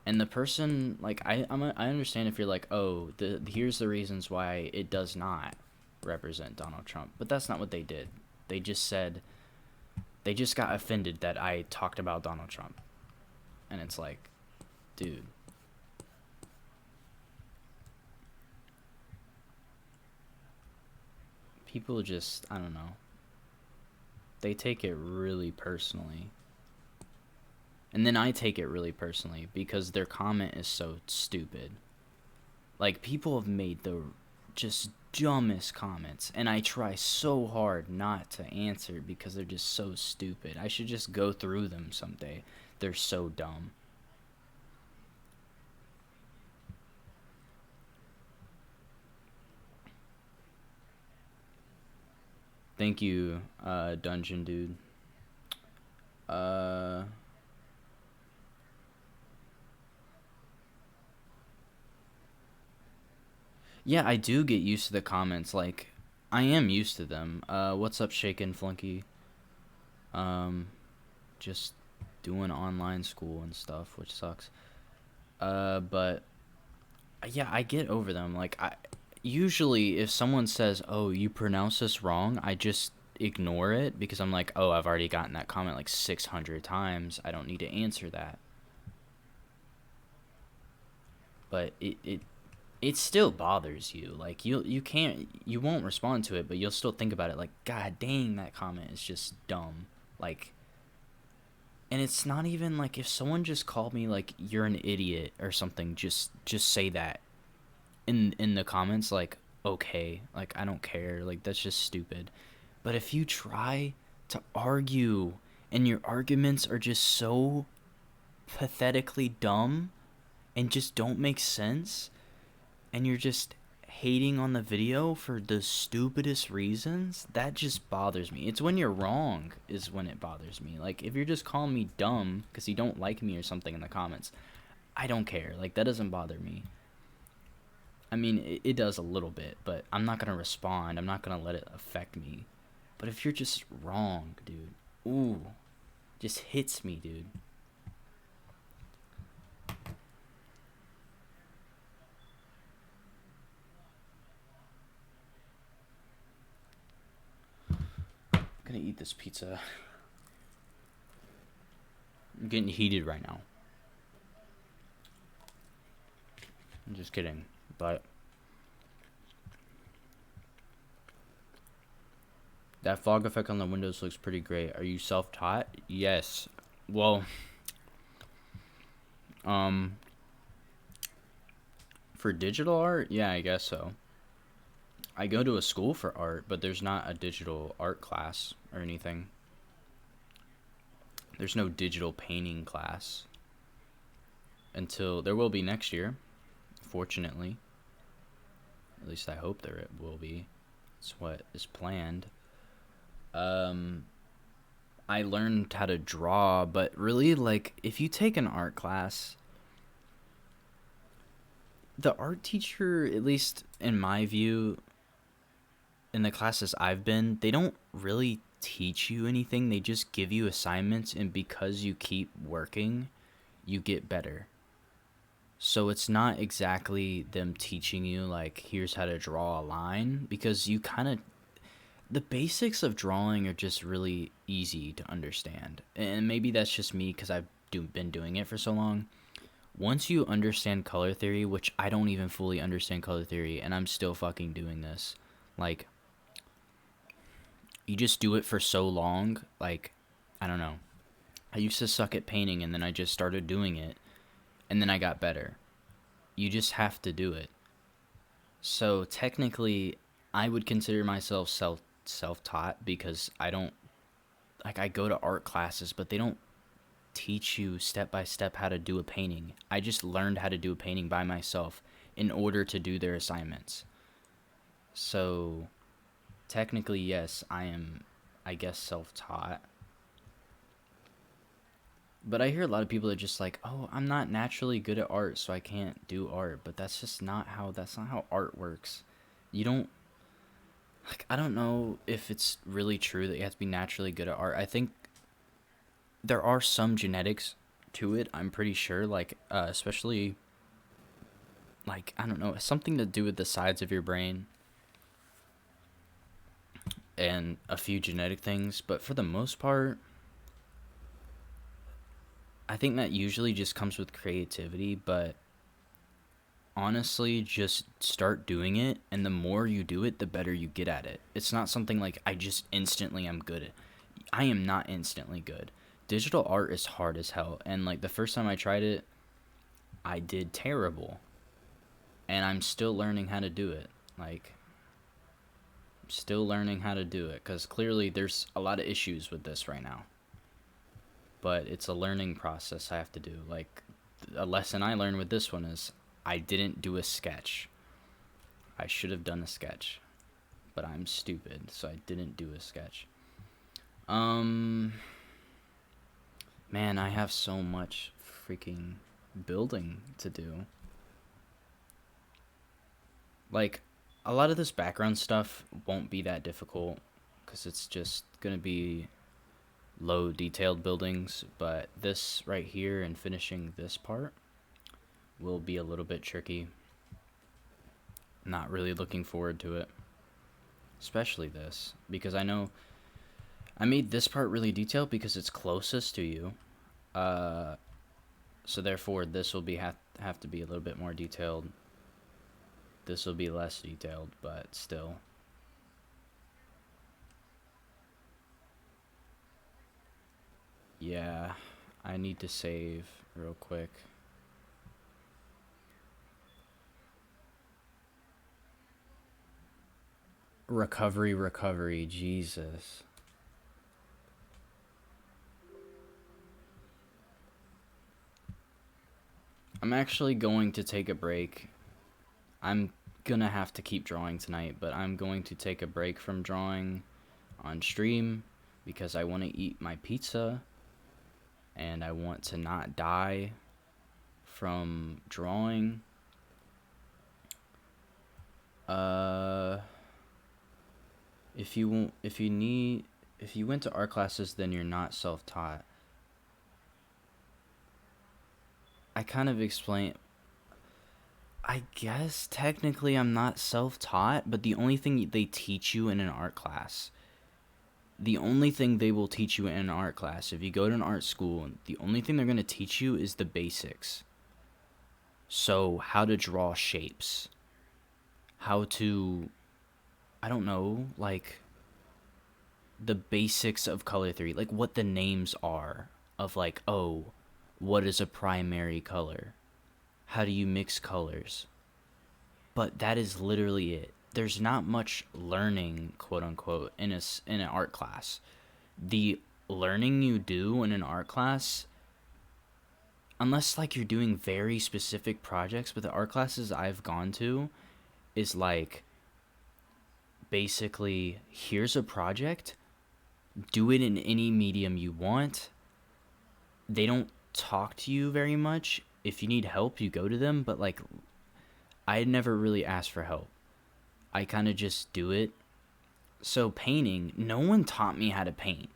And the person, like, I understand if you're like, oh, here's the reasons why it does not represent Donald Trump. But that's not what they did. They just said, they just got offended that I talked about Donald Trump. And it's like, dude. People just, I don't know. They take it really personally. And then I take it really personally because their comment is so stupid. Like, people have made the just dumbest comments, and I try so hard not to answer because they're just so stupid. I should just go through them someday. They're so dumb. Thank you, Dungeon Dude. Uh... Yeah, I do get used to the comments. Like, I am used to them. What's up, Shaken Flunky? Um, just doing online school and stuff, which sucks. But yeah, I get over them. Like, I usually if someone says, "Oh, you pronounce this wrong," I just ignore it because I'm like, "Oh, I've already gotten that comment like 600 times. I don't need to answer that." But it still bothers you. Like, you won't respond to it, but you'll still think about it like, god dang, that comment is just dumb. Like, and it's not even like if someone just called me like you're an idiot or something, just say that in the comments, like, okay, like, I don't care, like, that's just stupid. But if you try to argue and your arguments are just so pathetically dumb and just don't make sense, and you're just hating on the video for the stupidest reasons, that just bothers me. It's when you're wrong is when it bothers me. Like, if you're just calling me dumb because you don't like me or something in the comments, I don't care. Like, that doesn't bother me. I mean, it does a little bit, but I'm not going to respond. I'm not going to let it affect me. But if you're just wrong, dude, ooh, just hits me, dude. I'm going to eat this pizza. I'm getting heated right now. I'm just kidding, but that fog effect on the windows looks pretty great. Are you self-taught? Yes. Well, for digital art, yeah, I guess so. I go to a school for art, but there's not a digital art class or anything. There's no digital painting class until there will be next year, fortunately. At least I hope there will be. It's what is planned. I learned how to draw, but really, like, if you take an art class, the art teacher, at least in my view, in the classes I've been, they don't really teach you anything. They just give you assignments, and because you keep working, you get better. So it's not exactly them teaching you, like, here's how to draw a line, because you kind of, the basics of drawing are just really easy to understand. And maybe that's just me because I've been doing it for so long. Once you understand color theory, which I don't even fully understand color theory, and I'm still fucking doing this, like, you just do it for so long, like, I don't know. I used to suck at painting, and then I just started doing it, and then I got better. You just have to do it. So technically, I would consider myself self-taught because I don't, like, I go to art classes, but they don't teach you step by step how to do a painting. I just learned how to do a painting by myself in order to do their assignments. So technically, yes, I am, I guess, self-taught. But I hear a lot of people that are just like, oh, I'm not naturally good at art, so I can't do art. But that's not how art works. You don't, like, I don't know if it's really true that you have to be naturally good at art. I think there are some genetics to it, I'm pretty sure, like, especially, like, I don't know, something to do with the sides of your brain and a few genetic things. But for the most part, I think that usually just comes with creativity, but honestly, just start doing it, and the more you do it, the better you get at it. It's not something like I just instantly am good at. I am not instantly good. Digital art is hard as hell, and like the first time I tried it, I did terrible, and I'm still learning how to do it. Like, still learning how to do it, because clearly there's a lot of issues with this right now. But it's a learning process I have to do. Like, a lesson I learned with this one is I didn't do a sketch. I should have done a sketch, but I'm stupid, so I didn't do a sketch. Man, I have so much freaking building to do. Like, a lot of this background stuff won't be that difficult because it's just gonna be low detailed buildings, but this right here and finishing this part will be a little bit tricky. Not really looking forward to it, especially this, because I know I made this part really detailed because it's closest to you. So therefore this will be have to be a little bit more detailed. This will be less detailed, but still. Yeah, I need to save real quick. Recovery, Jesus. I'm actually going to take a break. I'm gonna have to keep drawing tonight, but I'm going to take a break from drawing on stream because I want to eat my pizza and I want to not die from drawing. Uh if you went to art classes, then you're not self-taught. I kind of explain. I guess technically I'm not self-taught, but the only thing they teach you in an art class, the only thing they will teach you in an art class, if you go to an art school, the only thing they're going to teach you is the basics. So, how to draw shapes. How to, I don't know, like, the basics of color theory, like what the names are of, like, oh, what is a primary color? How do you mix colors? But that is literally it. There's not much learning, quote unquote, in an art class. The learning you do in an art class, unless like you're doing very specific projects, but the art classes I've gone to is like basically here's a project, do it in any medium you want. They don't talk to you very much. If you need help, you go to them, but like I never really asked for help. I kind of just do it. So painting, no one taught me how to paint.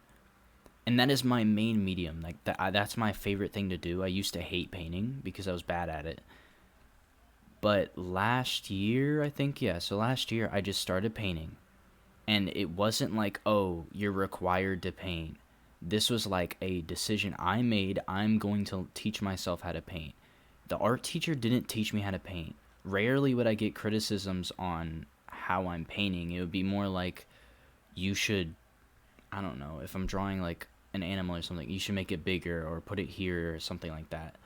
And that is my main medium. Like that's my favorite thing to do. I used to hate painting because I was bad at it. But last year, I think, yeah, so last year I just started painting. And it wasn't like, oh, you're required to paint. This was like a decision I made. I'm going to teach myself how to paint. The art teacher didn't teach me how to paint. Rarely would I get criticisms on how I'm painting. It would be more like, you should, I don't know, if I'm drawing like an animal or something, you should make it bigger or put it here or something like that.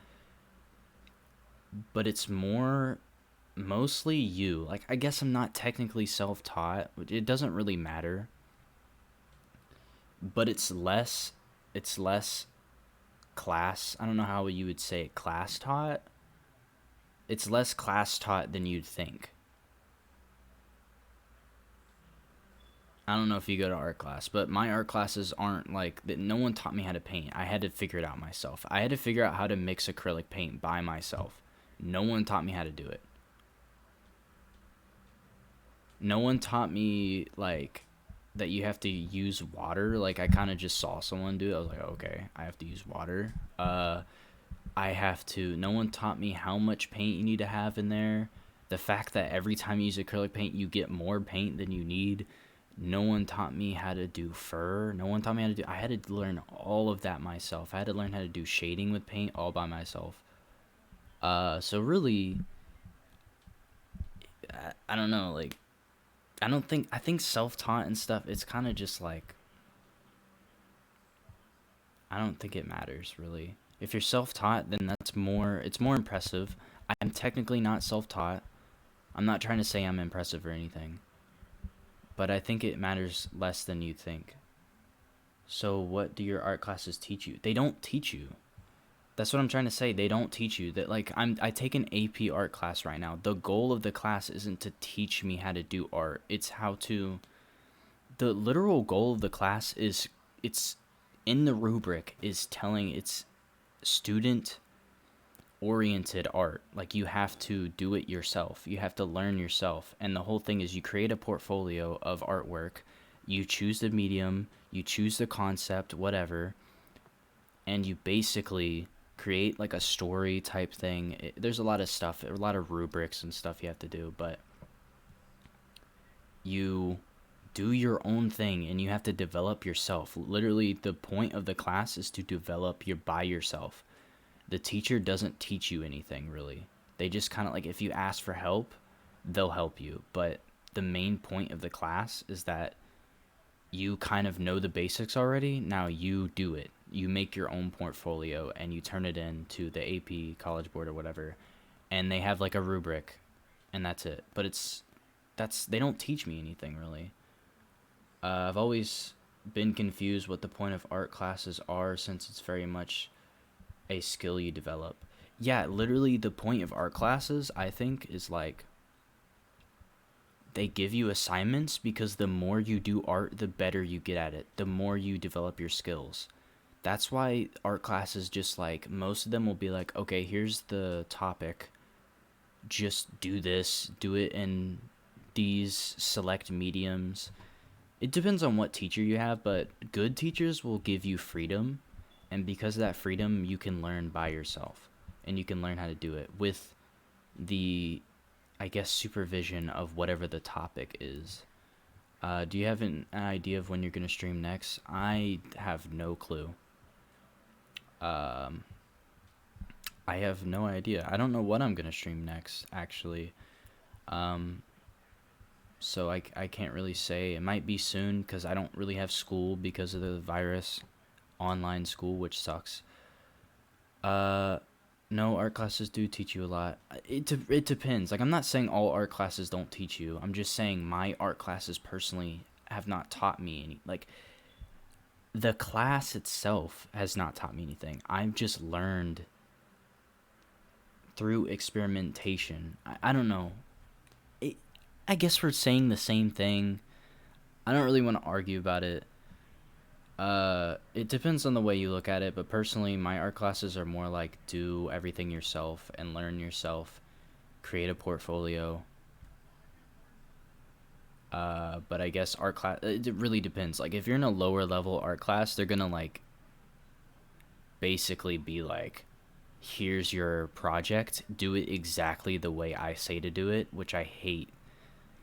But it's mostly you. Like, I guess I'm not technically self-taught. It doesn't really matter. But it's less class. I don't know how you would say it, class taught. It's less class taught than you'd think. I don't know if you go to art class, but my art classes aren't like that. No one taught me how to paint. I had to figure it out myself. I had to figure out how to mix acrylic paint by myself. No one taught me how to do it. No one taught me like that you have to use water. Like I kind of just saw someone do it. I was like, okay, I have to use water. I have to. No one taught me how much paint you need to have in there. The fact that every time you use acrylic paint, you get more paint than you need. No one taught me how to do fur. No one taught me how to do. I had to learn all of that myself. I had to learn how to do shading with paint all by myself. So really, I don't know. Like, I don't think. I think self-taught and stuff. It's kind of just like. I don't think it matters really. If you're self-taught, then that's more. It's more impressive. I'm technically not self-taught. I'm not trying to say I'm impressive or anything. But I think it matters less than you think. So what do your art classes teach you? They don't teach you. That's what I'm trying to say. They don't teach you that. Like I take an AP art class right now. The goal of the class isn't to teach me how to do art. It's how to. The literal goal of the class is it's in the rubric is telling it's student oriented art. Like you have to do it yourself. You have to learn yourself. And the whole thing is you create a portfolio of artwork. You choose the medium, you choose the concept, whatever, and you basically create like a story type thing. There's a lot of stuff, a lot of rubrics and stuff you have to do, but you do your own thing and you have to develop yourself. Literally the point of the class is to develop your by yourself. The teacher doesn't teach you anything really. They just kind of like if you ask for help, they'll help you, but the main point of the class is that you kind of know the basics already. Now you do it. You make your own portfolio and you turn it in to the AP College Board or whatever, and they have like a rubric, and that's it. But they don't teach me anything really. I've always been confused what the point of art classes are since it's very much a skill you develop. Yeah, literally the point of art classes I think is like they give you assignments because the more you do art, the better you get at it. The more you develop your skills. That's why art classes just like, most of them will be like, okay, here's the topic. Just do this. Do it in these select mediums. It depends on what teacher you have, but good teachers will give you freedom. And because of that freedom, you can learn by yourself. And you can learn how to do it with the I guess supervision of whatever the topic is. Do you have an idea of when you're going to stream next? I have no clue. I have no idea. I don't know what I'm going to stream next, actually. So I can't really say. It might be soon because I don't really have school because of the virus. Online school, which sucks. No, art classes do teach you a lot. It depends. Like, I'm not saying all art classes don't teach you. I'm just saying my art classes personally have not taught me any. Like, the class itself has not taught me anything. I've just learned through experimentation. I don't know. I guess we're saying the same thing. I don't really want to argue about it. It depends on the way you look at it, but personally, my art classes are more like do everything yourself and learn yourself, create a portfolio. But I guess art class, it really depends. Like, if you're in a lower level art class, they're gonna, like, basically be like, here's your project, do it exactly the way I say to do it, which I hate.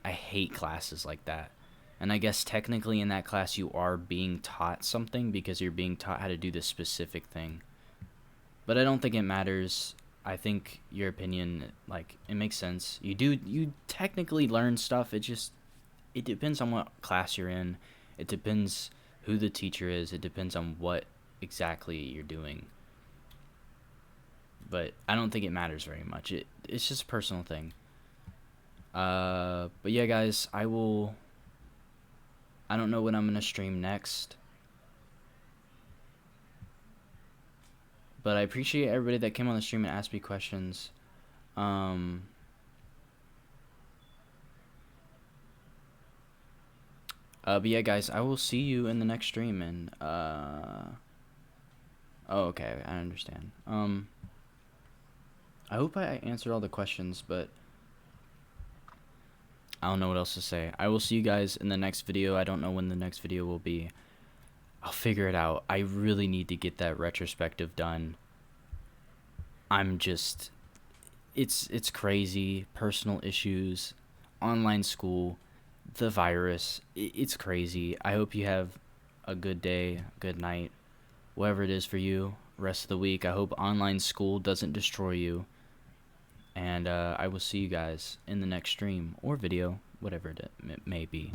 I hate classes like that. And I guess technically in that class you are being taught something because you're being taught how to do this specific thing. But I don't think it matters. I think your opinion, like, it makes sense. You technically learn stuff. It depends on what class you're in. It depends who the teacher is. It depends on what exactly you're doing. But I don't think it matters very much. It's just a personal thing. But yeah, guys, I don't know when I'm going to stream next. But I appreciate everybody that came on the stream and asked me questions. But yeah, guys, I will see you in the next stream. And oh, okay, I understand. I hope I answered all the questions, but I don't know what else to say. I will see you guys in the next video. I don't know when the next video will be. I'll figure it out. I really need to get that retrospective done. I'm just, it's crazy. Personal issues, online school, the virus. It's crazy. I hope you have a good day, good night, whatever it is for you. Rest of the week. I hope online school doesn't destroy you. And I will see you guys in the next stream or video, whatever it may be.